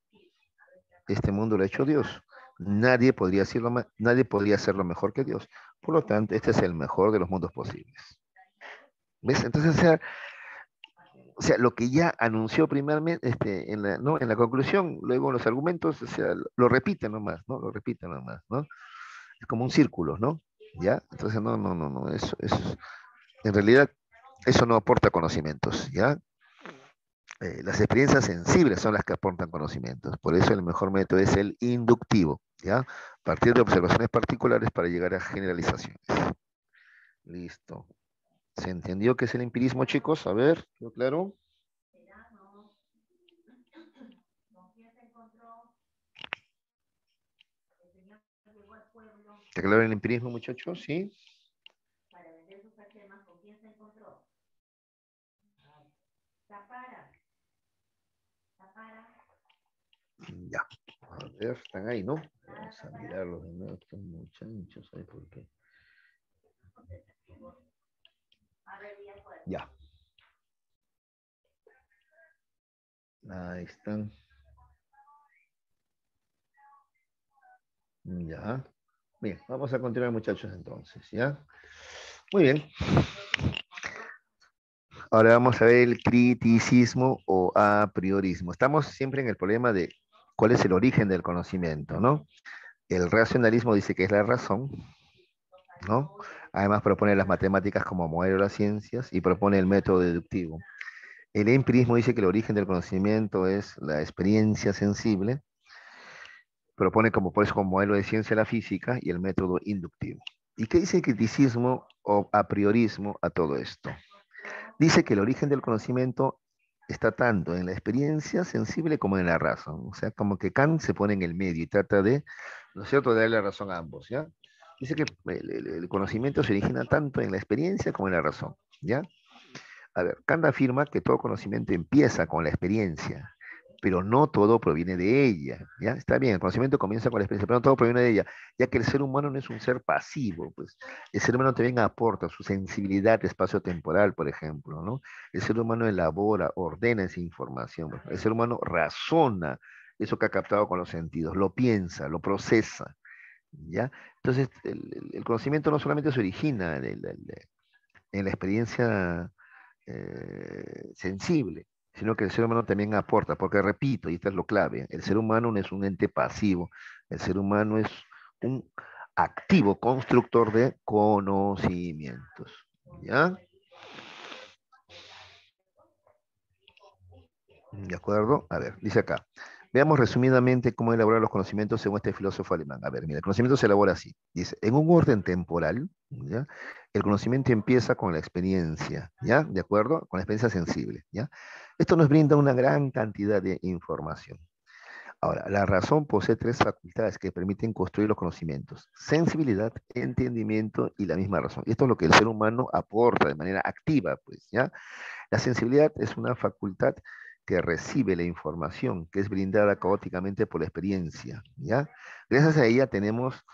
este mundo lo ha hecho Dios. Nadie podría hacerlo mejor que Dios. Por lo tanto, este es el mejor de los mundos posibles. ¿Ves? Entonces, o sea, lo que ya anunció primeramente ¿no? En la conclusión, luego en los argumentos, o sea, lo repite nomás, ¿no? Lo repite nomás, ¿no? Es como un círculo, ¿no? ¿Ya? Entonces, no, en realidad, eso no aporta conocimientos, ¿ya? Las experiencias sensibles son las que aportan conocimientos. Por eso el mejor método es el inductivo, ¿ya? Partir de observaciones particulares para llegar a generalizaciones. Listo. ¿Se entendió qué es el empirismo, chicos? A ver, ¿quedó claro? ¿Está claro el empirismo, muchachos? ¿Sí? Ya. A ver, están ahí, ¿no? Vamos a mirarlos de nuevo, estos muchachos, ¿sabes por qué? Ya. Ahí están. Ya. Bien, vamos a continuar, muchachos, entonces, ¿ya? Muy bien. Ahora vamos a ver el criticismo o a priorismo. Estamos siempre en el problema de cuál es el origen del conocimiento, ¿no? El racionalismo dice que es la razón, ¿no? Además propone las matemáticas como modelo de las ciencias y propone el método deductivo. El empirismo dice que el origen del conocimiento es la experiencia sensible, propone como por eso como modelo de ciencia la física y el método inductivo. ¿Y qué dice el criticismo o a priorismo a todo esto? Dice que el origen del conocimiento está tanto en la experiencia sensible como en la razón. O sea, como que Kant se pone en el medio y trata de, ¿no es cierto?, de darle la razón a ambos, ¿ya? Dice que el conocimiento se origina tanto en la experiencia como en la razón, ¿ya? A ver, Kant afirma que todo conocimiento empieza con la experiencia, pero no todo proviene de ella, ¿ya? Está bien, el conocimiento comienza con la experiencia, pero no todo proviene de ella, ya que el ser humano no es un ser pasivo, pues el ser humano también aporta su sensibilidad espacio-temporal, por ejemplo, ¿no? El ser humano elabora, ordena esa información, pues, el ser humano razona eso que ha captado con los sentidos, lo piensa, lo procesa, ¿ya? Entonces, el conocimiento no solamente se origina en la experiencia sensible, sino que el ser humano también aporta, porque repito, y esto es lo clave, el ser humano no es un ente pasivo, el ser humano es un activo constructor de conocimientos. ¿Ya? ¿De acuerdo? A ver, dice acá. Veamos resumidamente cómo elaborar los conocimientos según este filósofo alemán. A ver, mira, el conocimiento se elabora así. Dice, en un orden temporal, ¿ya? El conocimiento empieza con la experiencia, ¿ya? ¿De acuerdo? Con la experiencia sensible, ¿ya? Esto nos brinda una gran cantidad de información. Ahora, la razón posee tres facultades que permiten construir los conocimientos: sensibilidad, entendimiento y la misma razón. Y esto es lo que el ser humano aporta de manera activa, pues, ¿ya? La sensibilidad es una facultad que recibe la información, que es brindada caóticamente por la experiencia, ¿ya? Gracias a ella tenemos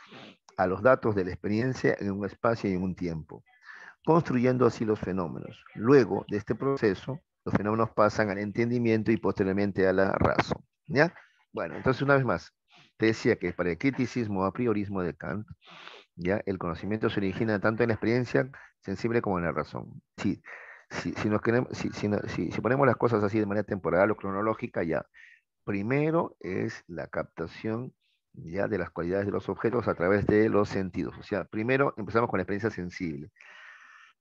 a los datos de la experiencia en un espacio y en un tiempo, construyendo así los fenómenos. Luego de este proceso, los fenómenos pasan al entendimiento y posteriormente a la razón, ¿ya? Bueno, entonces una vez más, te decía que para el criticismo a priorismo de Kant, ¿ya? El conocimiento se origina tanto en la experiencia sensible como en la razón. Sí, Si nos queremos, si ponemos las cosas así de manera temporal o cronológica, ya, primero es la captación ya de las cualidades de los objetos a través de los sentidos. O sea, primero empezamos con la experiencia sensible,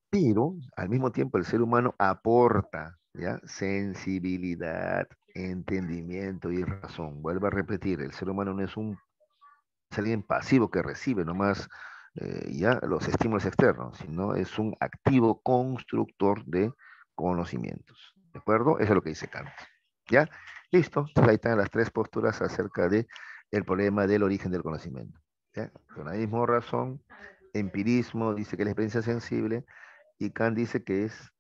pero al mismo tiempo el ser humano aporta ya sensibilidad, entendimiento y razón. Vuelvo a repetir, el ser humano no es es alguien pasivo que recibe nomás ya los estímulos externos, sino es un activo constructor de conocimientos. ¿De acuerdo? Eso es lo que dice Kant. ¿Ya? Listo. Entonces ahí están las tres posturas acerca de el problema del origen del conocimiento. ¿Ya? Con la misma razón, empirismo dice que la experiencia sensible y Kant dice que es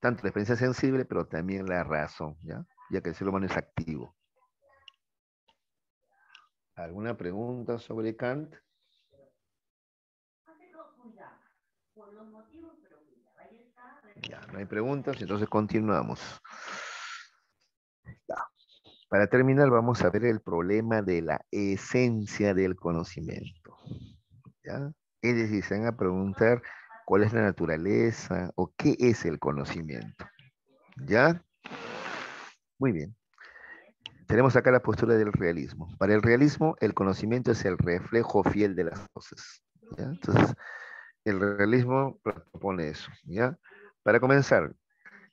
tanto la experiencia sensible, pero también la razón, ¿ya? Ya que el ser humano es activo. ¿Alguna pregunta sobre Kant? Ya, no hay preguntas, entonces continuamos. Ya. Para terminar, vamos a ver el problema de la esencia del conocimiento. ¿Ya? Es decir, se van a preguntar cuál es la naturaleza o qué es el conocimiento. ¿Ya? Muy bien. Tenemos acá la postura del realismo. Para el realismo, el conocimiento es el reflejo fiel de las cosas. ¿Ya? Entonces, el realismo propone eso. ¿Ya? Para comenzar,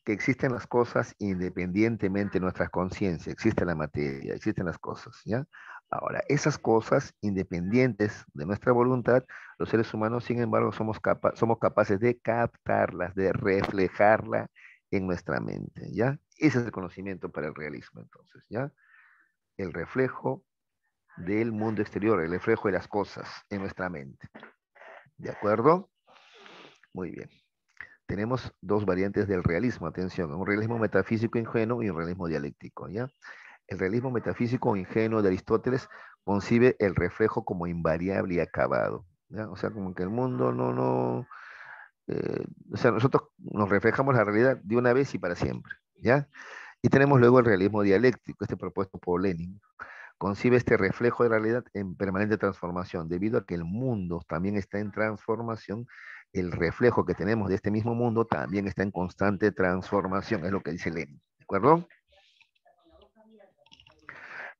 que existen las cosas independientemente de nuestras conciencias, existe la materia, existen las cosas, ¿ya? Ahora, esas cosas independientes de nuestra voluntad, los seres humanos, sin embargo, somos capaces de captarlas, de reflejarla en nuestra mente, ¿ya? Ese es el conocimiento para el realismo, entonces, ¿ya? El reflejo del mundo exterior, el reflejo de las cosas en nuestra mente, ¿de acuerdo? Muy bien. Tenemos dos variantes del realismo, atención, un realismo metafísico ingenuo y un realismo dialéctico, ¿ya? El realismo metafísico ingenuo de Aristóteles concibe el reflejo como invariable y acabado, ¿ya? O sea, como que el mundo o sea, nosotros nos reflejamos la realidad de una vez y para siempre, ¿ya? Y tenemos luego el realismo dialéctico, este propuesto por Lenin, concibe este reflejo de la realidad en permanente transformación, debido a que el mundo también está en transformación, el reflejo que tenemos de este mismo mundo también está en constante transformación, es lo que dice Lenin, ¿de acuerdo?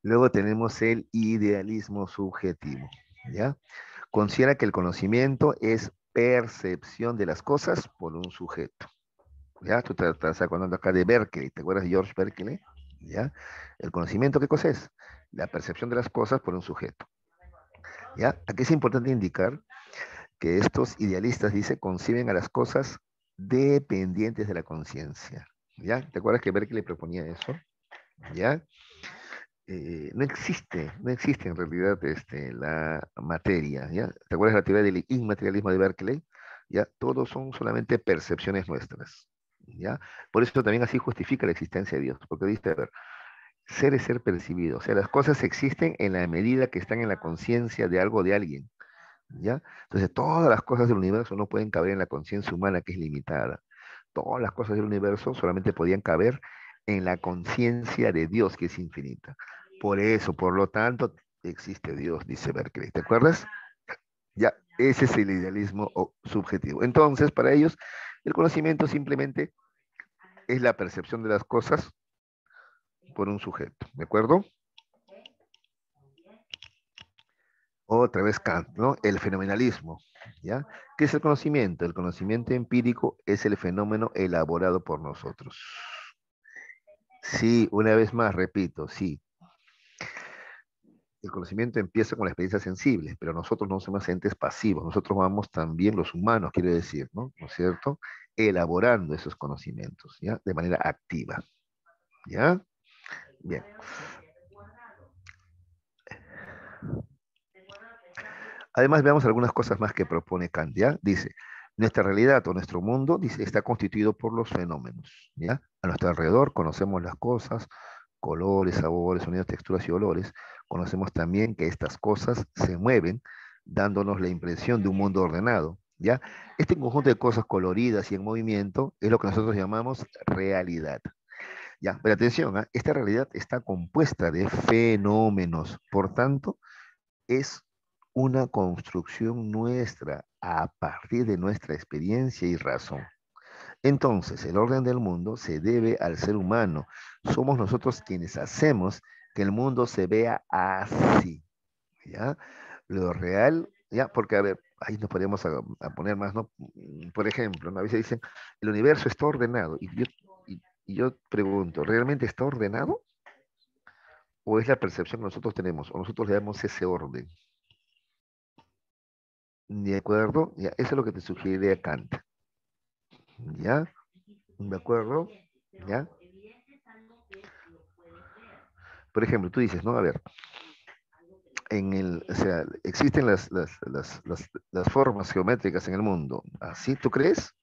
Luego tenemos el idealismo subjetivo, ¿ya? Considera que el conocimiento es percepción de las cosas por un sujeto, ¿ya? Tú te estás acordando acá de Berkeley, ¿te acuerdas de George Berkeley? ¿Ya? El conocimiento, ¿qué cosa es? La percepción de las cosas por un sujeto, ¿ya? Aquí es importante indicar que estos idealistas, dice, conciben a las cosas dependientes de la conciencia, ¿ya? ¿Te acuerdas que Berkeley proponía eso? ¿Ya? No existe en realidad la materia, ¿ya? ¿Te acuerdas de la teoría del inmaterialismo de Berkeley? ¿Ya? Todos son solamente percepciones nuestras, ¿ya? Por eso también así justifica la existencia de Dios, porque dice, a ver, ser es ser percibido, o sea, las cosas existen en la medida que están en la conciencia de algo, de alguien, ¿ya? Entonces, todas las cosas del universo no pueden caber en la conciencia humana, que es limitada. Todas las cosas del universo solamente podían caber en la conciencia de Dios, que es infinita. Por eso, por lo tanto, existe Dios, dice Berkeley. ¿Te acuerdas? Ya, ese es el idealismo subjetivo. Entonces, para ellos, el conocimiento simplemente es la percepción de las cosas por un sujeto. ¿De acuerdo? Otra vez Kant, ¿no? El fenomenalismo, ¿ya? ¿Qué es el conocimiento? El conocimiento empírico es el fenómeno elaborado por nosotros. Sí, una vez más, repito, sí. El conocimiento empieza con la experiencia sensible, pero nosotros no somos entes pasivos, nosotros vamos también, los humanos, quiero decir, ¿no? ¿No es cierto? Elaborando esos conocimientos, ¿ya? De manera activa, ¿ya? Bien. Además, veamos algunas cosas más que propone Kant, ¿ya? Dice, nuestra realidad o nuestro mundo, dice, está constituido por los fenómenos, ¿ya? A nuestro alrededor conocemos las cosas, colores, sabores, sonidos, texturas y olores. Conocemos también que estas cosas se mueven, dándonos la impresión de un mundo ordenado, ¿ya? Este conjunto de cosas coloridas y en movimiento es lo que nosotros llamamos realidad. Ya, pero atención, ¿ah? Esta realidad está compuesta de fenómenos, por tanto, es una construcción nuestra a partir de nuestra experiencia y razón. Entonces, el orden del mundo se debe al ser humano. Somos nosotros quienes hacemos que el mundo se vea así, ¿ya? Lo real, ¿ya? Porque, a ver, ahí nos podemos a poner más, ¿no? Por ejemplo, ¿no? A veces dicen, el universo está ordenado. Y yo pregunto, ¿realmente está ordenado? ¿O es la percepción que nosotros tenemos? ¿O nosotros le damos ese orden? ¿De acuerdo? Ya, eso es lo que te sugeriría Kant. ¿Ya? ¿De acuerdo? ¿Ya? Por ejemplo, tú dices, ¿no? A ver, o sea, existen las formas geométricas en el mundo. ¿Así tú crees?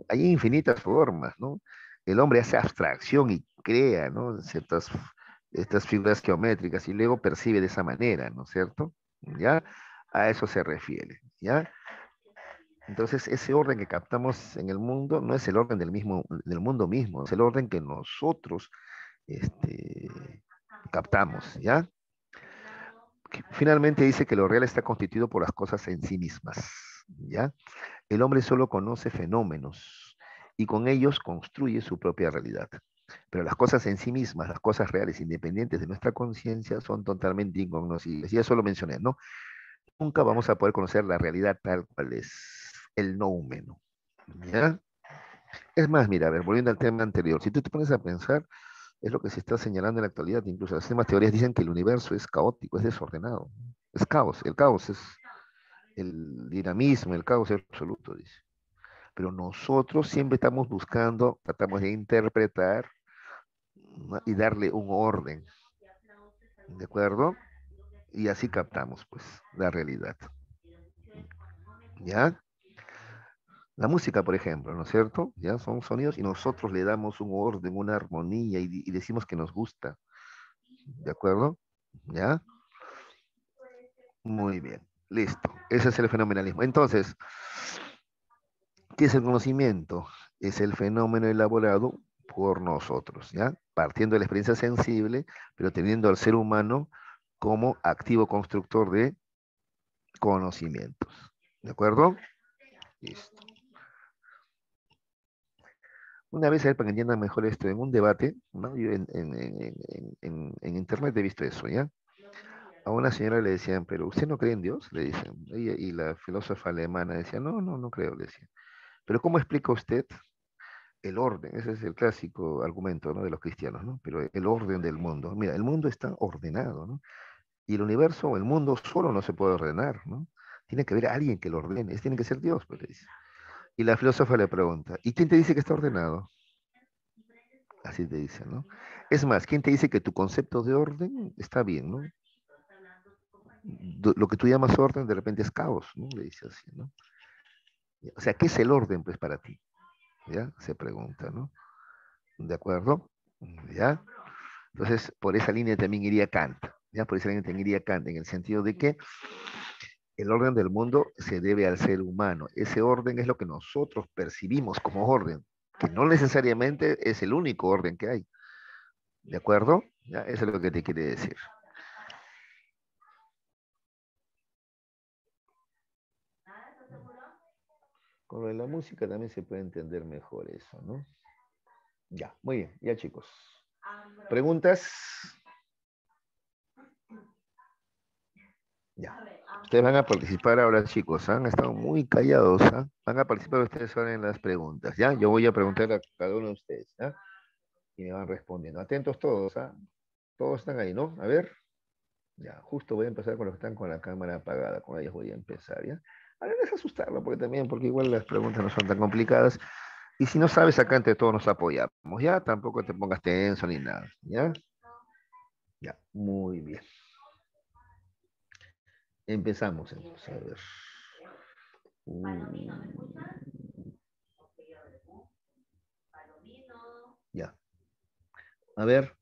Hay infinitas formas, ¿no? El hombre hace abstracción y crea, ¿no? Estas figuras geométricas y luego percibe de esa manera, ¿no es cierto? ¿Ya? A eso se refiere, ¿ya? Entonces, ese orden que captamos en el mundo no es el orden del mundo mismo, es el orden que nosotros este, captamos, ¿ya? Finalmente dice que lo real está constituido por las cosas en sí mismas, ¿ya? El hombre solo conoce fenómenos y con ellos construye su propia realidad. Pero las cosas en sí mismas, las cosas reales, independientes de nuestra conciencia, son totalmente incognoscibles. Y eso lo mencioné, ¿no? Nunca vamos a poder conocer la realidad tal cual es el no humano, ¿ya? Es más, mira, a ver, volviendo al tema anterior, si tú te pones a pensar, es lo que se está señalando en la actualidad, incluso las mismas teorías dicen que el universo es caótico, es desordenado, es caos, el caos es el dinamismo, el caos es absoluto, dice. Pero nosotros siempre estamos buscando, tratamos de interpretar, ¿no? Y darle un orden, ¿de acuerdo? Y así captamos, pues, la realidad, ¿ya? La música, por ejemplo, ¿no es cierto? Ya son sonidos y nosotros le damos un orden, una armonía y decimos que nos gusta, ¿de acuerdo? ¿Ya? Muy bien, listo. Ese es el fenomenalismo. Entonces, ¿qué es el conocimiento? Es el fenómeno elaborado por nosotros, ¿ya? Partiendo de la experiencia sensible, pero teniendo al ser humano como activo constructor de conocimientos. ¿De acuerdo? Listo. Una vez, a ver, para que entiendan mejor esto, en un debate, ¿no? Yo en internet he visto eso, ¿ya? A una señora le decían, pero ¿usted no cree en Dios? Le dicen. Y la filósofa alemana decía, no, no, no creo, le decía. Pero ¿cómo explica usted el orden? Ese es el clásico argumento, ¿no? De los cristianos, ¿no? Pero el orden del mundo. Mira, el mundo está ordenado, ¿no? Y el universo o el mundo solo no se puede ordenar, ¿no? Tiene que haber alguien que lo ordene. Tiene que ser Dios, pues le dice. Y la filósofa le pregunta, ¿y quién te dice que está ordenado? Así te dice, ¿no? Es más, ¿quién te dice que tu concepto de orden está bien, ¿no? Lo que tú llamas orden de repente es caos, ¿no? Le dice así, ¿no? O sea, ¿qué es el orden, pues, para ti? ¿Ya? Se pregunta, ¿no? ¿De acuerdo? ¿Ya? Entonces, por esa línea también iría Kant, ¿ya? Por esa línea también iría Kant, en el sentido de que el orden del mundo se debe al ser humano. Ese orden es lo que nosotros percibimos como orden, que no necesariamente es el único orden que hay. ¿De acuerdo? ¿Ya? Eso es lo que te quiere decir. Con lo de la música también se puede entender mejor eso, ¿no? Ya, muy bien, ya chicos. ¿Preguntas? Ya. Ustedes van a participar ahora, chicos. Han estado muy callados, ¿ah? Van a participar ustedes ahora en las preguntas, ¿ya? Yo voy a preguntar a cada uno de ustedes, ¿ya? Y me van respondiendo. Atentos todos, ¿ah? Todos están ahí, ¿no? A ver. Ya, justo voy a empezar con los que están con la cámara apagada. Con ellos voy a empezar, ¿ya? A ver, deja asustarlo, porque también, porque igual las preguntas no son tan complicadas. Y si no sabes, acá entre todos nos apoyamos, ¿ya? Tampoco te pongas tenso ni nada, ¿ya? Ya, muy bien. Empezamos, entonces, a ver. Ya. A ver,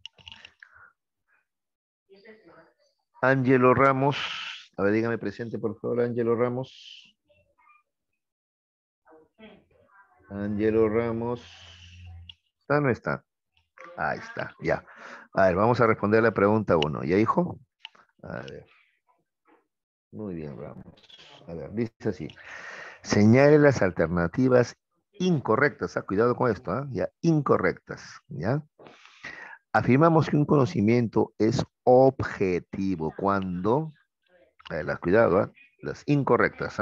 Ángelo Ramos. A ver, dígame presente, por favor, Ángelo Ramos. Ángelo Ramos. ¿Está o no está? Ahí está, ya. A ver, vamos a responder la pregunta uno. ¿Ya, hijo? A ver. Muy bien, Ramos. A ver, dice así. Señale las alternativas incorrectas, cuidado con esto, ya, incorrectas, ya. Afirmamos que un conocimiento es objetivo cuando, cuidado, las incorrectas,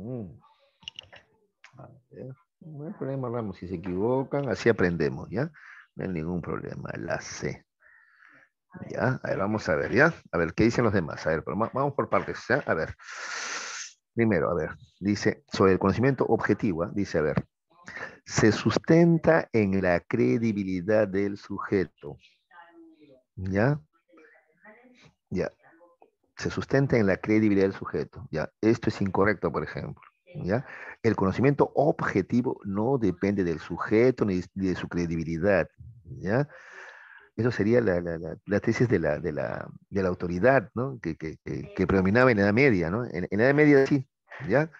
Mm, a ver, no hay problema, Ramos, si se equivocan, así aprendemos, ¿ya? No hay ningún problema, la C. Ya, a ver, vamos a ver, ¿ya? A ver, ¿qué dicen los demás? A ver, pero vamos por partes, ¿ya? A ver. Primero, a ver, dice, sobre el conocimiento objetivo, dice, a ver, se sustenta en la credibilidad del sujeto, ¿ya? Ya, se sustenta en la credibilidad del sujeto, ¿ya? Esto es incorrecto, por ejemplo, ¿ya? El conocimiento objetivo no depende del sujeto ni de su credibilidad, ¿ya? Eso sería la tesis de la autoridad, ¿no? Que predominaba en la Edad Media, ¿no? En la Edad Media sí, ¿ya?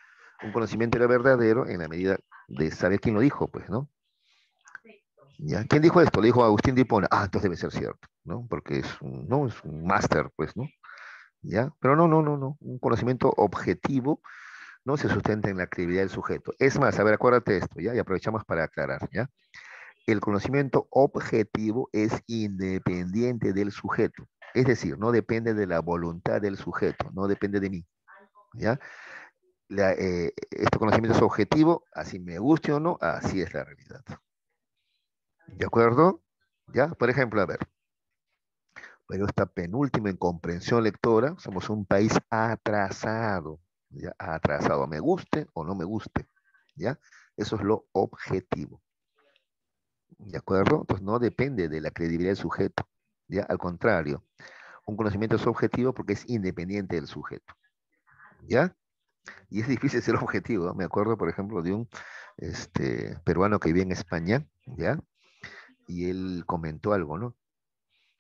Un conocimiento era verdadero en la medida de saber quién lo dijo, pues, ¿no? ¿Ya? ¿Quién dijo esto? Le dijo Agustín de Hipona. Ah, entonces debe ser cierto, ¿no? Porque no, es un máster, pues, ¿no? ¿Ya? Pero no, no, no, no. Un conocimiento objetivo no se sustenta en la credibilidad del sujeto. Es más, a ver, acuérdate esto, ¿ya? Y aprovechamos para aclarar, ¿ya? El conocimiento objetivo es independiente del sujeto. Es decir, no depende de la voluntad del sujeto, no depende de mí, ¿ya? Este conocimiento es objetivo, así me guste o no, así es la realidad. ¿De acuerdo? ¿Ya? Por ejemplo, a ver, pero esta penúltima en comprensión lectora, somos un país atrasado, ¿ya? Atrasado, me guste o no me guste, ¿ya? Eso es lo objetivo, ¿de acuerdo? Entonces no depende de la credibilidad del sujeto, ¿ya? Al contrario, un conocimiento es objetivo porque es independiente del sujeto, ¿ya? Y es difícil ser objetivo, ¿no? Me acuerdo, por ejemplo, de un peruano que vive en España, ¿ya? Y él comentó algo, ¿no?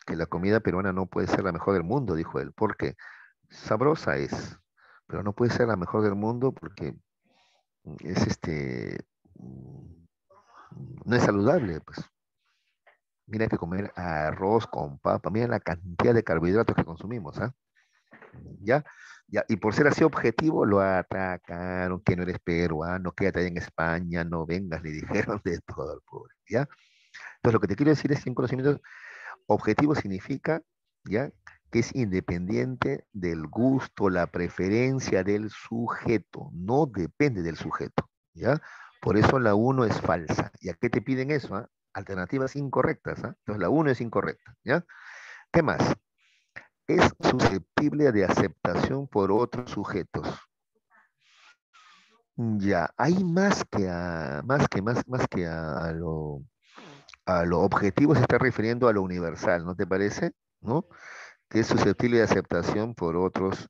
Que la comida peruana no puede ser la mejor del mundo, dijo él. ¿Por qué? Sabrosa es, pero no puede ser la mejor del mundo porque es no es saludable, pues. Mira que comer arroz con papa, mira la cantidad de carbohidratos que consumimos, ¿ah? ¿Ya? Ya, y por ser así objetivo, lo atacaron, que no eres peruano, quédate ahí en España, no vengas, le dijeron de todo al pobre, ¿ya? Entonces, lo que te quiero decir es que un conocimiento objetivo significa, ¿ya? Que es independiente del gusto, la preferencia del sujeto, no depende del sujeto, ¿ya? Por eso la uno es falsa. ¿Y a qué te piden eso? Alternativas incorrectas, ¿ah? Entonces, la uno es incorrecta, ¿ya? ¿Qué más? Es susceptible de aceptación por otros sujetos. Ya, hay más que a lo objetivo se está refiriendo a lo universal, ¿no te parece? ¿No? Que es susceptible de aceptación por otros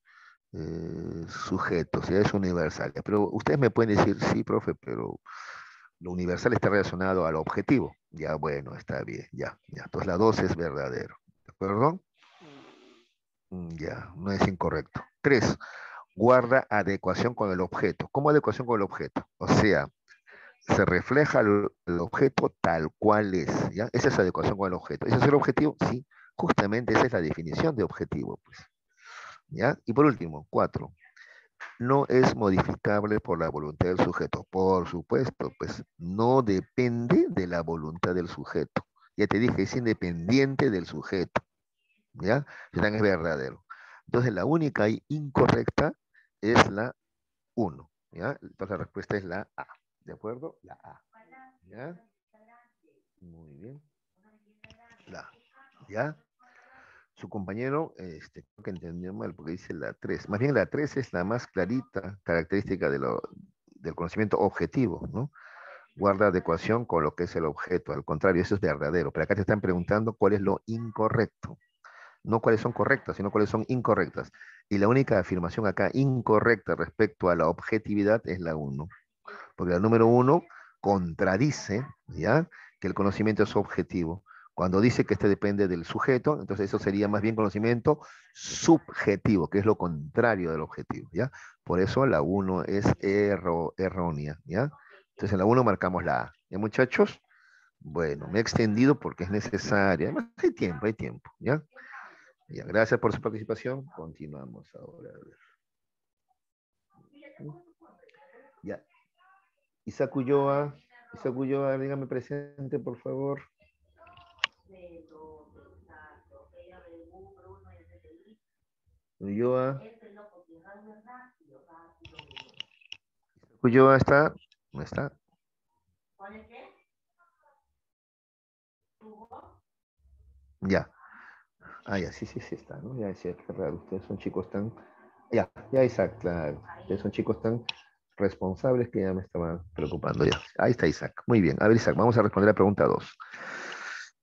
sujetos, ya es universal. Pero ustedes me pueden decir, sí, profe, pero lo universal está relacionado al objetivo. Ya, bueno, está bien, ya, ya. Entonces la 2 es verdadero. ¿De acuerdo? Ya, no es incorrecto. 3, guarda adecuación con el objeto. ¿Cómo adecuación con el objeto? O sea, se refleja el objeto tal cual es, ¿ya? Esa es adecuación con el objeto. ¿Ese es el objetivo? Sí, justamente esa es la definición de objetivo, pues, ¿ya? Y por último, 4, no es modificable por la voluntad del sujeto. Por supuesto, pues, no depende de la voluntad del sujeto. Ya te dije, es independiente del sujeto, ¿ya? Serán es verdadero. Entonces, la única incorrecta es la uno, ¿ya? Entonces, la respuesta es la A, ¿de acuerdo? La A, ¿ya? Muy bien. La, ¿ya? Su compañero, creo que entendió mal porque dice la 3. Más bien la 3 es la más clarita característica del conocimiento objetivo, ¿no? Guarda adecuación con lo que es el objeto. Al contrario, eso es verdadero. Pero acá te están preguntando cuál es lo incorrecto. No cuáles son correctas, sino cuáles son incorrectas. Y la única afirmación acá incorrecta respecto a la objetividad es la uno. Porque la número 1 contradice, ¿ya? Que el conocimiento es objetivo. Cuando dice que este depende del sujeto, entonces eso sería más bien conocimiento subjetivo, que es lo contrario del objetivo, ¿ya? Por eso la uno es errónea, ¿ya? Entonces en la uno marcamos la A, ¿ya, muchachos? Bueno, me he extendido porque es necesaria. Además, hay tiempo, ¿ya? Ya, gracias por su participación. Continuamos ahora. A ver. Ya. Isaac Ulloa, dígame presente, por favor. Ulloa. Ulloa está. ¿No está? Ya. Ah, ya, sí, sí, sí está, ¿no? Ya decía, qué raro, ustedes son chicos tan... Ya, Isaac, claro. Ustedes son chicos tan responsables que ya me estaban preocupando ya. Ahí está Isaac. Muy bien. A ver, Isaac, vamos a responder la pregunta 2.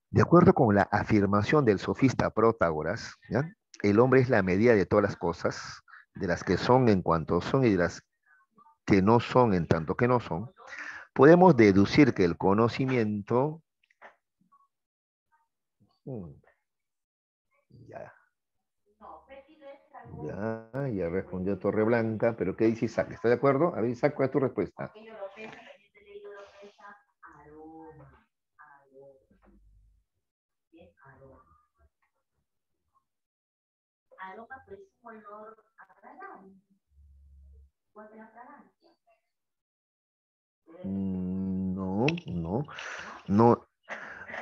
De acuerdo con la afirmación del sofista Protágoras, ¿ya? El hombre es la medida de todas las cosas, de las que son en cuanto son y de las que no son en tanto que no son. Podemos deducir que el conocimiento... Hmm, ya, ya respondió Torreblanca, pero ¿qué dice Isaac? ¿Está de acuerdo? A ver, Isaac, ¿cuál es tu respuesta? No, no, no.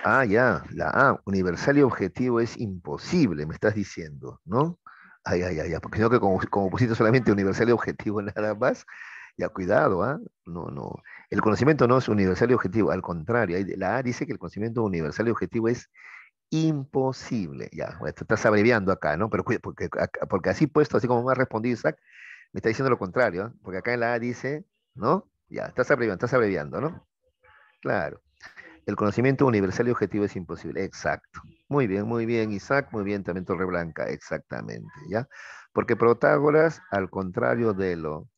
Ah, ya, la A, universal y objetivo es imposible, me estás diciendo, ¿no? Ay, porque no que como pusiste solamente universal y objetivo nada más, ya cuidado, ¿ah? No, no. El conocimiento no es universal y objetivo, al contrario, la A dice que el conocimiento universal y objetivo es imposible. Ya, bueno, te estás abreviando acá, ¿no? Pero porque así puesto, así como me ha respondido Isaac, me está diciendo lo contrario, ¿ah? Porque acá en la A dice, ¿no? Ya, estás abreviando, ¿no? Claro. El conocimiento universal y objetivo es imposible. Exacto. Muy bien, Isaac. Muy bien, también Torreblanca. Exactamente, ¿ya? Porque Protágoras, al contrario de lo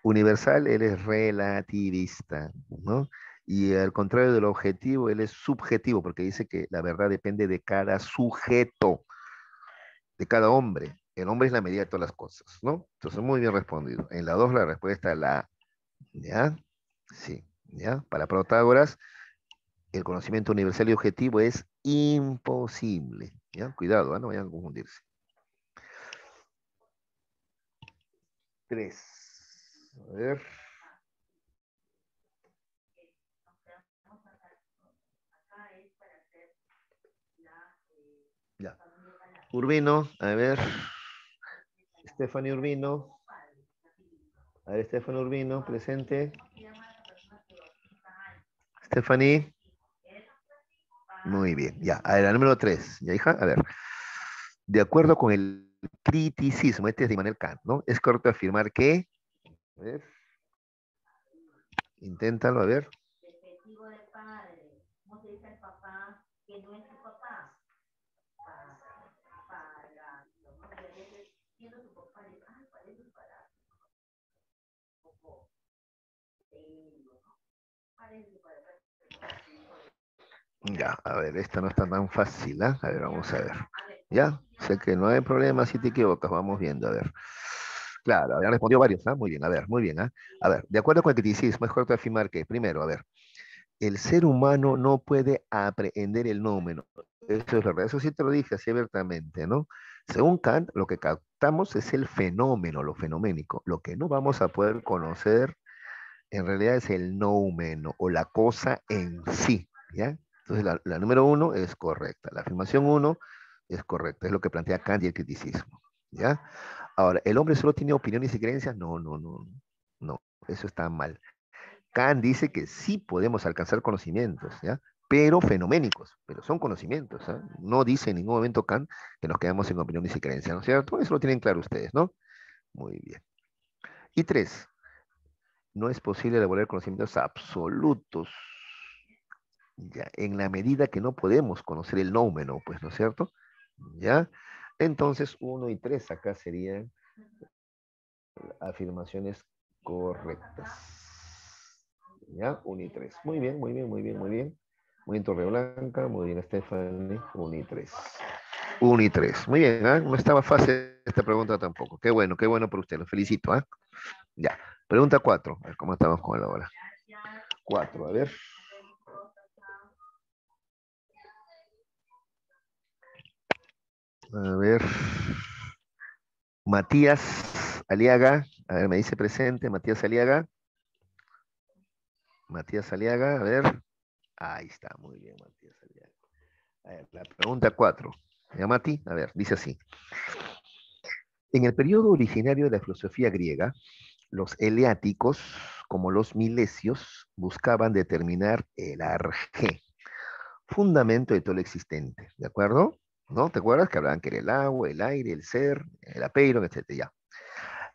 universal, él es relativista, ¿no? Y al contrario de lo objetivo, él es subjetivo, porque dice que la verdad depende de cada sujeto, de cada hombre. El hombre es la medida de todas las cosas, ¿no? Entonces, muy bien respondido. En la 2 la respuesta es la A, ¿ya? Sí, ¿ya? Para Protágoras, el conocimiento universal y objetivo es imposible. ¿Ya? Cuidado, ¿eh? No vayan a confundirse. 3. A ver. Ya. Urbino, a ver. Stephanie Urbino. A ver, Stephanie Urbino, presente. Stephanie. Muy bien, ya. A ver, la número 3. ¿Ya, hija? A ver. De acuerdo con el criticismo, este es de Immanuel Kant, ¿no? Es correcto afirmar que. A ver. Inténtalo, a ver. Ya, a ver, esta no está tan fácil, ¿ah? A ver, vamos a ver. Ya, sé que no hay problema si te equivocas, vamos viendo, a ver. Claro, habían respondido varios, ¿ah? Muy bien, a ver, muy bien, ¿ah? A ver, de acuerdo con el criticismo, es correcto afirmar que, primero, a ver, el ser humano no puede aprehender el nómeno. Eso es verdad, eso sí te lo dije así abiertamente, ¿no? Según Kant, lo que captamos es el fenómeno, lo fenoménico. Lo que no vamos a poder conocer en realidad es el noumeno o la cosa en sí, ¿ya? Entonces la número 1 es correcta, la afirmación 1 es correcta, es lo que plantea Kant y el criticismo, ¿ya? Ahora, ¿el hombre solo tiene opiniones y creencias? No, no, no, no, eso está mal. Kant dice que sí podemos alcanzar conocimientos, ¿ya? Pero fenoménicos, pero son conocimientos, ¿eh? No dice en ningún momento Kant que nos quedamos sin opiniones y creencias, ¿no es cierto? Eso lo tienen claro ustedes, ¿no? Muy bien. Y 3, no es posible elaborar conocimientos absolutos, ya, en la medida que no podemos conocer el nómeno, pues, ¿no es cierto? ¿Ya? Entonces, 1 y 3 acá serían afirmaciones correctas. ¿Ya? 1 y 3. Muy bien, muy bien, muy bien, muy bien. Muy bien, Torreblanca. Muy bien, Stephanie. 1 y 3. 1 y 3. Muy bien, ¿ah? No estaba fácil esta pregunta tampoco. Qué bueno por usted. Lo felicito, ¿ah? Ya. Pregunta 4. A ver cómo estamos con la hora. 4, a ver. A ver. Matías Aliaga. A ver, me dice presente. Matías Aliaga. Matías Aliaga, a ver. Ahí está, muy bien, Matías Aliaga. A ver, la pregunta 4. ¿Ya, Mati? A ver, dice así. En el periodo originario de la filosofía griega, los eleáticos, como los milesios, buscaban determinar el arjé, fundamento de todo lo existente, ¿de acuerdo? ¿No? ¿Te acuerdas que hablaban que era el agua, el aire, el ser, el apeiron, etcétera? Ya.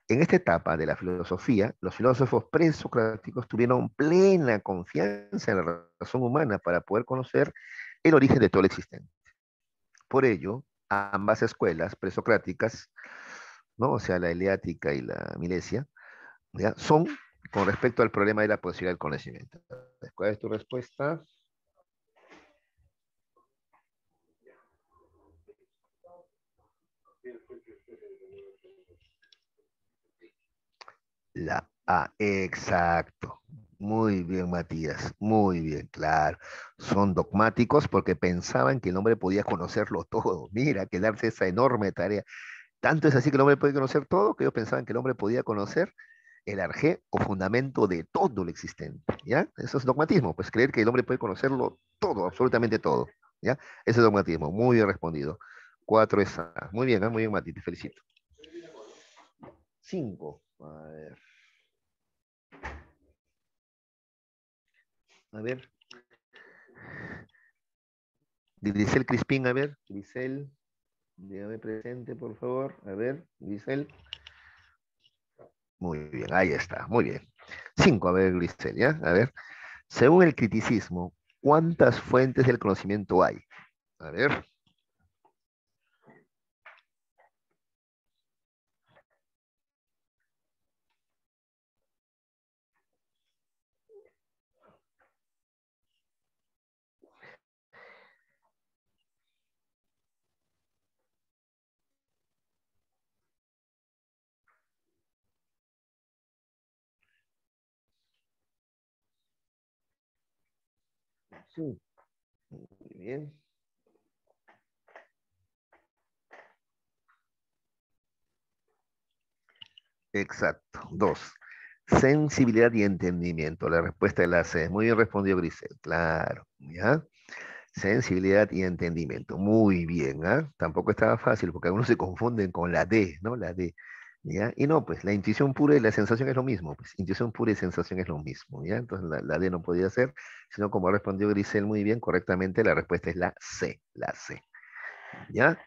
En esta etapa de la filosofía, los filósofos presocráticos tuvieron plena confianza en la razón humana para poder conocer el origen de todo lo existente. Por ello, ambas escuelas presocráticas, ¿no? O sea, la eleática y la milesia, ¿ya? Son con respecto al problema de la posibilidad del conocimiento. ¿Cuál es tu respuesta? La A, exacto. Muy bien, Matías. Muy bien, claro. Son dogmáticos porque pensaban que el hombre podía conocerlo todo. Mira, quedarse esa enorme tarea. Tanto es así que el hombre puede conocer todo que ellos pensaban que el hombre podía conocer el arjé o fundamento de todo lo existente. ¿Ya? Eso es dogmatismo, pues creer que el hombre puede conocerlo todo, absolutamente todo. ¿Ya? Ese es dogmatismo. Muy bien respondido. 4 es A. Muy bien, ¿eh? Muy bien, Mati, te felicito. 5. A ver. A ver, Grisel Crispín, a ver, Grisel, dígame presente, por favor. A ver, Grisel. Muy bien, ahí está, muy bien. 5, a ver, Grisel, ¿ya? A ver, según el criticismo, ¿cuántas fuentes del conocimiento hay? A ver. Sí, muy bien. Exacto, 2. Sensibilidad y entendimiento. La respuesta de la C. Muy bien respondió Grisel, claro, ¿ya? Sensibilidad y entendimiento. Muy bien, ¿ah? Tampoco estaba fácil porque algunos se confunden con la D, ¿no? La D, ¿ya? Y no, pues la intuición pura y la sensación es lo mismo, pues intuición pura y sensación es lo mismo, ¿ya? Entonces la D no podía ser, sino como respondió Grisel muy bien, correctamente, la respuesta es la C, ¿ya?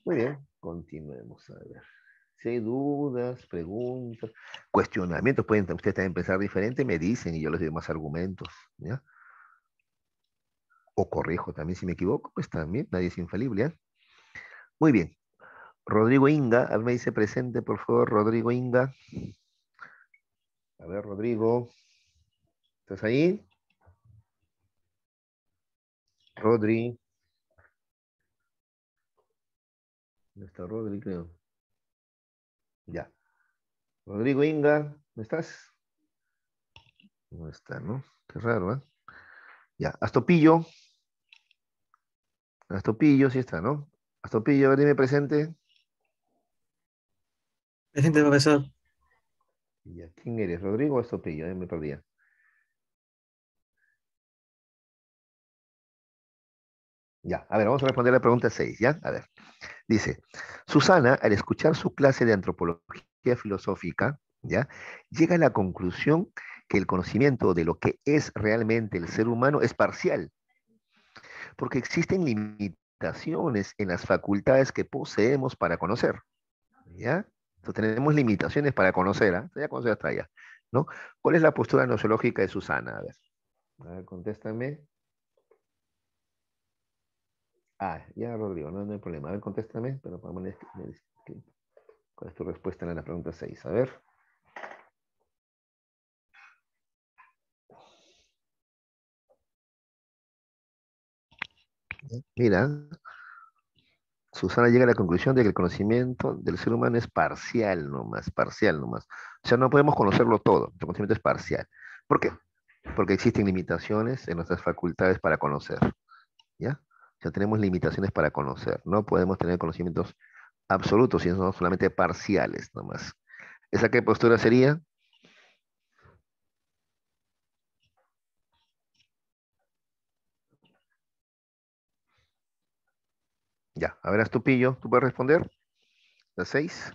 Muy bien, continuemos a ver. Si hay dudas, preguntas, cuestionamientos, pueden ustedes también pensar diferente, me dicen y yo les doy más argumentos, ¿ya? O corrijo también si me equivoco, pues también, nadie es infalible, ¿ya? Muy bien. Rodrigo Inga, a ver, me dice presente, por favor, Rodrigo Inga. A ver, Rodrigo, ¿estás ahí? Rodri, ¿dónde está Rodri, creo? Ya. Rodrigo Inga, ¿no estás? No está, ¿no? Qué raro, ¿eh? Ya. Astopillo, Astopillo, sí está, ¿no? Astopillo, a ver, dime presente. Presente, profesor. Ya. ¿Quién eres, Rodrigo o Astopillo? Me perdía. Ya. A ver, vamos a responder la pregunta 6, ¿ya? A ver. Dice, Susana, al escuchar su clase de antropología filosófica, ¿ya? Llega a la conclusión que el conocimiento de lo que es realmente el ser humano es parcial, porque existen limitaciones en las facultades que poseemos para conocer, ¿ya? Entonces tenemos limitaciones para conocer, ¿ah? Ya conocer hasta allá, ¿no? ¿Cuál es la postura nosológica de Susana? A ver, contéstame. Ah, ya, Rodrigo, no, no hay problema. A ver, contéstame, pero ¿cuál es tu respuesta en la pregunta 6? A ver. Mira, Susana llega a la conclusión de que el conocimiento del ser humano es parcial nomás, parcial nomás. O sea, no podemos conocerlo todo, el conocimiento es parcial. ¿Por qué? Porque existen limitaciones en nuestras facultades para conocer, ¿ya? O sea, tenemos limitaciones para conocer, no podemos tener conocimientos absolutos, sino solamente parciales nomás. ¿Esa qué postura sería? Ya, a ver, Astupillo, ¿tú puedes responder? ¿La 6?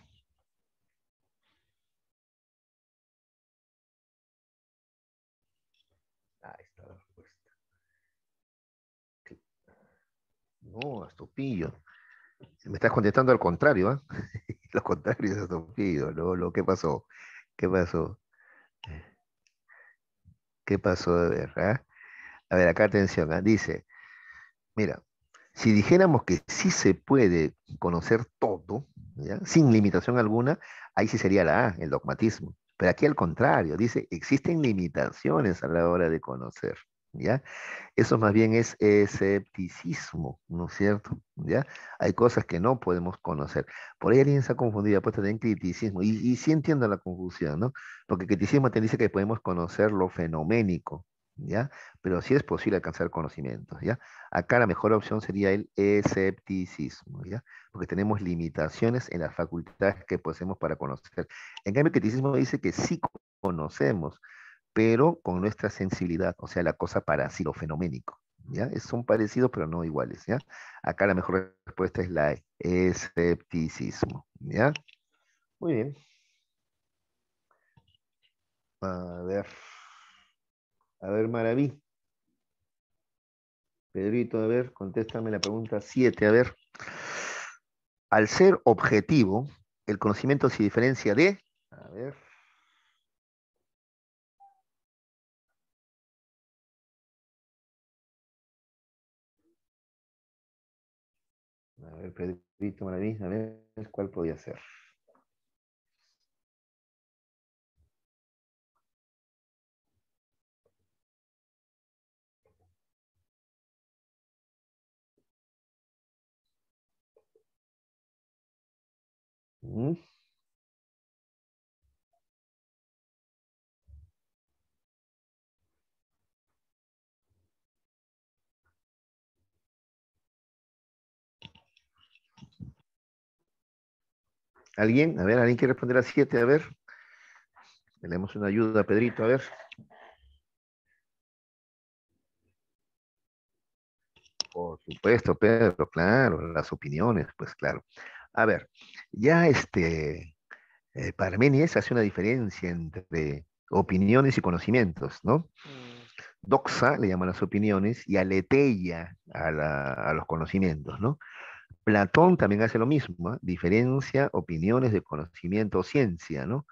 Ahí está la respuesta. No, Astupillo. Me estás contestando al contrario, ¿ah? Lo contrario es Astupillo. ¿Qué pasó? ¿Qué pasó? ¿Qué pasó? A ver, ¿ah? A ver, acá atención, ¿ah? Dice, mira, si dijéramos que sí se puede conocer todo, ¿ya? Sin limitación alguna, ahí sí sería la A, el dogmatismo. Pero aquí al contrario, dice, existen limitaciones a la hora de conocer, ¿ya? Eso más bien es escepticismo, ¿no es cierto? ¿Ya? Hay cosas que no podemos conocer. Por ahí alguien se ha confundido, ha puesto en criticismo, y sí entiendo la confusión, ¿no? Porque criticismo te dice que podemos conocer lo fenoménico, ¿ya? Pero sí es posible alcanzar conocimientos, ¿ya? Acá la mejor opción sería el escepticismo, ¿ya? Porque tenemos limitaciones en las facultades que poseemos para conocer. En cambio, el criticismo dice que sí conocemos, pero con nuestra sensibilidad, o sea, la cosa para sí, lo fenoménico, ¿ya? Son parecidos, pero no iguales, ¿ya? Acá la mejor respuesta es la escepticismo, ¿ya? Muy bien. A ver, Maraví. Pedrito, a ver, contéstame la pregunta 7. A ver. Al ser objetivo, el conocimiento se diferencia de... A ver, Pedrito, Maraví, a ver, ¿cuál podría ser? ¿Mm? ¿Alguien? A ver, ¿alguien quiere responder a 7? A ver, tenemos una ayuda, Pedrito, a ver. Por supuesto, Pedro, claro, las opiniones, pues claro. A ver, ya Parménides hace una diferencia entre opiniones y conocimientos, ¿no? Doxa le llaman las opiniones y aletheia a los conocimientos, ¿no? Platón también hace lo mismo, ¿eh? Diferencia opiniones de conocimiento o ciencia, ¿no?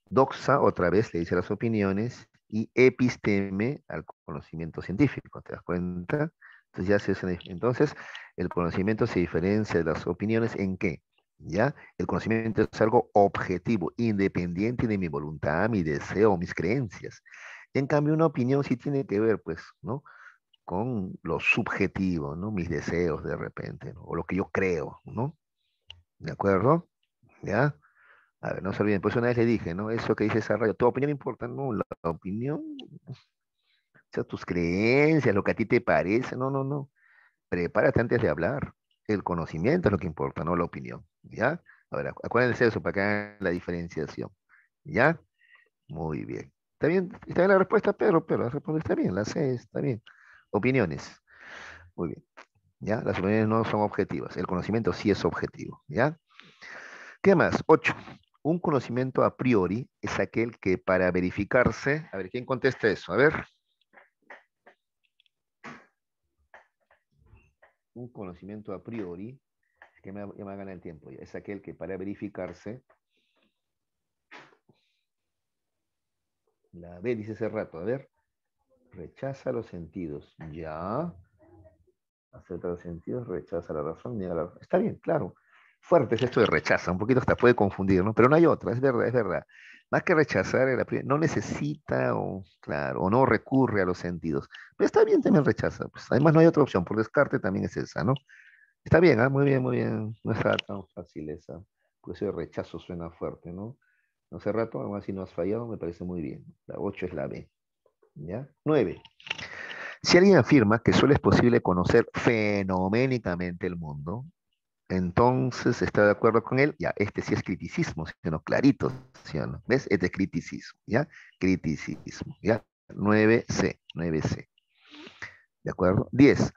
Doxa otra vez le dice las opiniones y episteme al conocimiento científico, ¿te das cuenta? Entonces ya entonces el conocimiento se diferencia de las opiniones en qué, ¿ya? El conocimiento es algo objetivo, independiente de mi voluntad, mi deseo, mis creencias. En cambio, una opinión sí tiene que ver, pues, ¿no? Con lo subjetivo, ¿no? Mis deseos de repente, ¿no? O lo que yo creo, ¿no? ¿De acuerdo? ¿Ya? A ver, no se olviden, pues una vez le dije, ¿no? Eso que dice esa radio, tu opinión importa, no, la opinión, o sea, tus creencias, lo que a ti te parece, no, no, no. Prepárate antes de hablar. El conocimiento es lo que importa, no la opinión, ¿ya? A ver, acuérdense de eso para que hagan la diferenciación, ¿ya? Muy bien. Está bien la respuesta, pero la respuesta está bien, la C está bien. Opiniones, muy bien, ¿ya? Las opiniones no son objetivas, el conocimiento sí es objetivo, ¿ya? ¿Qué más? 8. Un conocimiento a priori es aquel que para verificarse, a ver, ¿quién contesta eso? A ver, un conocimiento a priori, es que ya me gana el tiempo, ya, es aquel que para verificarse, la B dice hace rato, a ver, rechaza los sentidos, ya, acepta los sentidos, rechaza la razón, niega la razón. Está bien, claro. Fuerte es esto de rechaza, un poquito hasta puede confundir, ¿no? Pero no hay otra, es verdad, es verdad. Más que rechazar, no necesita o, claro, o no recurre a los sentidos. Pero está bien también rechaza, pues además no hay otra opción, por descarte también es esa, ¿no? Está bien, ¿ah? Muy bien, muy bien. No está tan fácil esa, pues ese rechazo suena fuerte, ¿no? Hace rato, aún así no has fallado, me parece muy bien. La 8 es la B, ¿ya? 9. Si alguien afirma que solo es posible conocer fenoménicamente el mundo, entonces, ¿está de acuerdo con él? Ya, este sí es criticismo, sino clarito, ¿sí o no? ¿Ves? Este es criticismo, ¿ya? Criticismo, ¿ya? 9C, 9C, ¿de acuerdo? 10.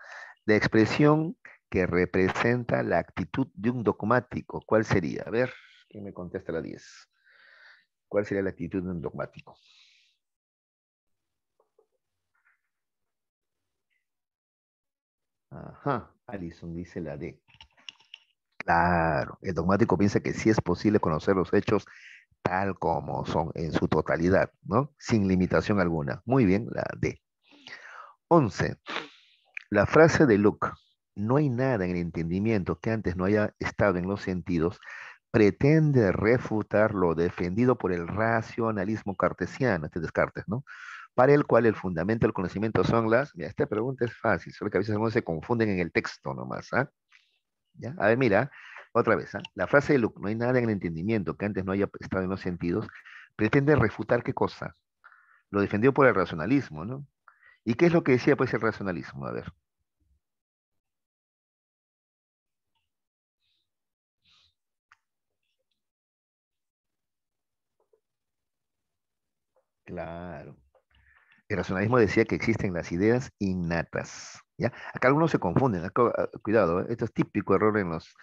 La expresión que representa la actitud de un dogmático, ¿cuál sería? A ver, ¿quién me contesta la 10? ¿Cuál sería la actitud de un dogmático? Ajá, Alison dice la D. Claro, el dogmático piensa que sí es posible conocer los hechos tal como son en su totalidad, ¿no? Sin limitación alguna. Muy bien, la D. 11. La frase de Luke, no hay nada en el entendimiento que antes no haya estado en los sentidos, pretende refutar lo defendido por el racionalismo cartesiano, este Descartes, ¿no? Para el cual el fundamento del conocimiento son las... Mira, esta pregunta es fácil, solo que a veces algunos se confunden en el texto nomás, ¿ah? ¿Ya? A ver, mira, otra vez, ¿ah? La frase de Luke, no hay nada en el entendimiento que antes no haya estado en los sentidos, pretende refutar qué cosa. Lo defendió por el racionalismo, ¿no? ¿Y qué es lo que decía pues el racionalismo? A ver, claro. El racionalismo decía que existen las ideas innatas, ¿ya? Acá algunos se confunden, cuidado, ¿eh? Esto es típico error en los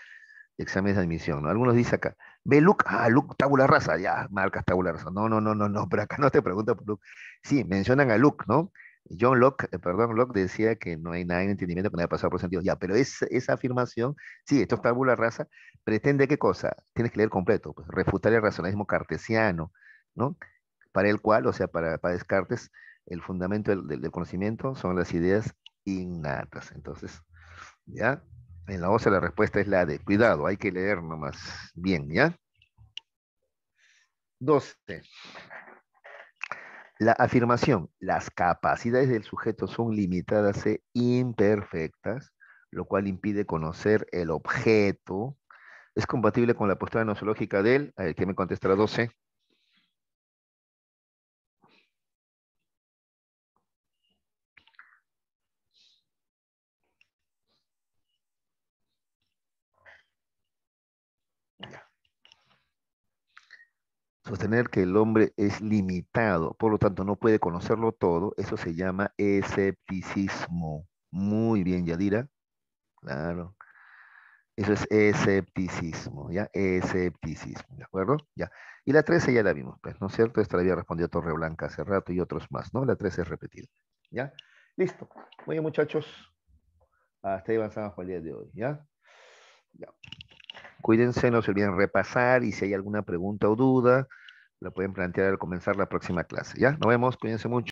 exámenes de admisión, ¿no? Algunos dicen acá, ve Luke, Luke, tabula rasa, ya, marcas tabula rasa. No, no, no, no, no, pero acá no te pregunta por Luke. Sí, mencionan a Luke, ¿no? John Locke, perdón, Locke decía que no hay nada en entendimiento que no haya pasado por sentido. Ya, pero esa afirmación, sí, esto es tabula rasa, pretende qué cosa? Tienes que leer completo, pues refutar el racionalismo cartesiano, ¿no? Para el cual, o sea, para Descartes, el fundamento del conocimiento son las ideas innatas. Entonces, ¿ya? En la OCE la respuesta es la de cuidado, hay que leer nomás bien, ¿ya? 12. La afirmación, las capacidades del sujeto son limitadas e imperfectas, lo cual impide conocer el objeto. ¿Es compatible con la postura nosológica de él? A ver, ¿qué me contesta la 12? Sostener que el hombre es limitado, por lo tanto no puede conocerlo todo, eso se llama escepticismo. Muy bien, Yadira. Claro. Eso es escepticismo, ¿ya? Escepticismo, ¿de acuerdo? Ya. Y la 13 ya la vimos, pues, ¿no es cierto? Esta la había respondido Torreblanca hace rato y otros más, ¿no? La 13 es repetida, ¿ya? Listo. Muy bien, muchachos. Hasta ahí avanzamos por el día de hoy, ¿ya? Ya. Cuídense, no se olviden repasar y si hay alguna pregunta o duda, la pueden plantear al comenzar la próxima clase, ¿ya? Nos vemos, cuídense mucho.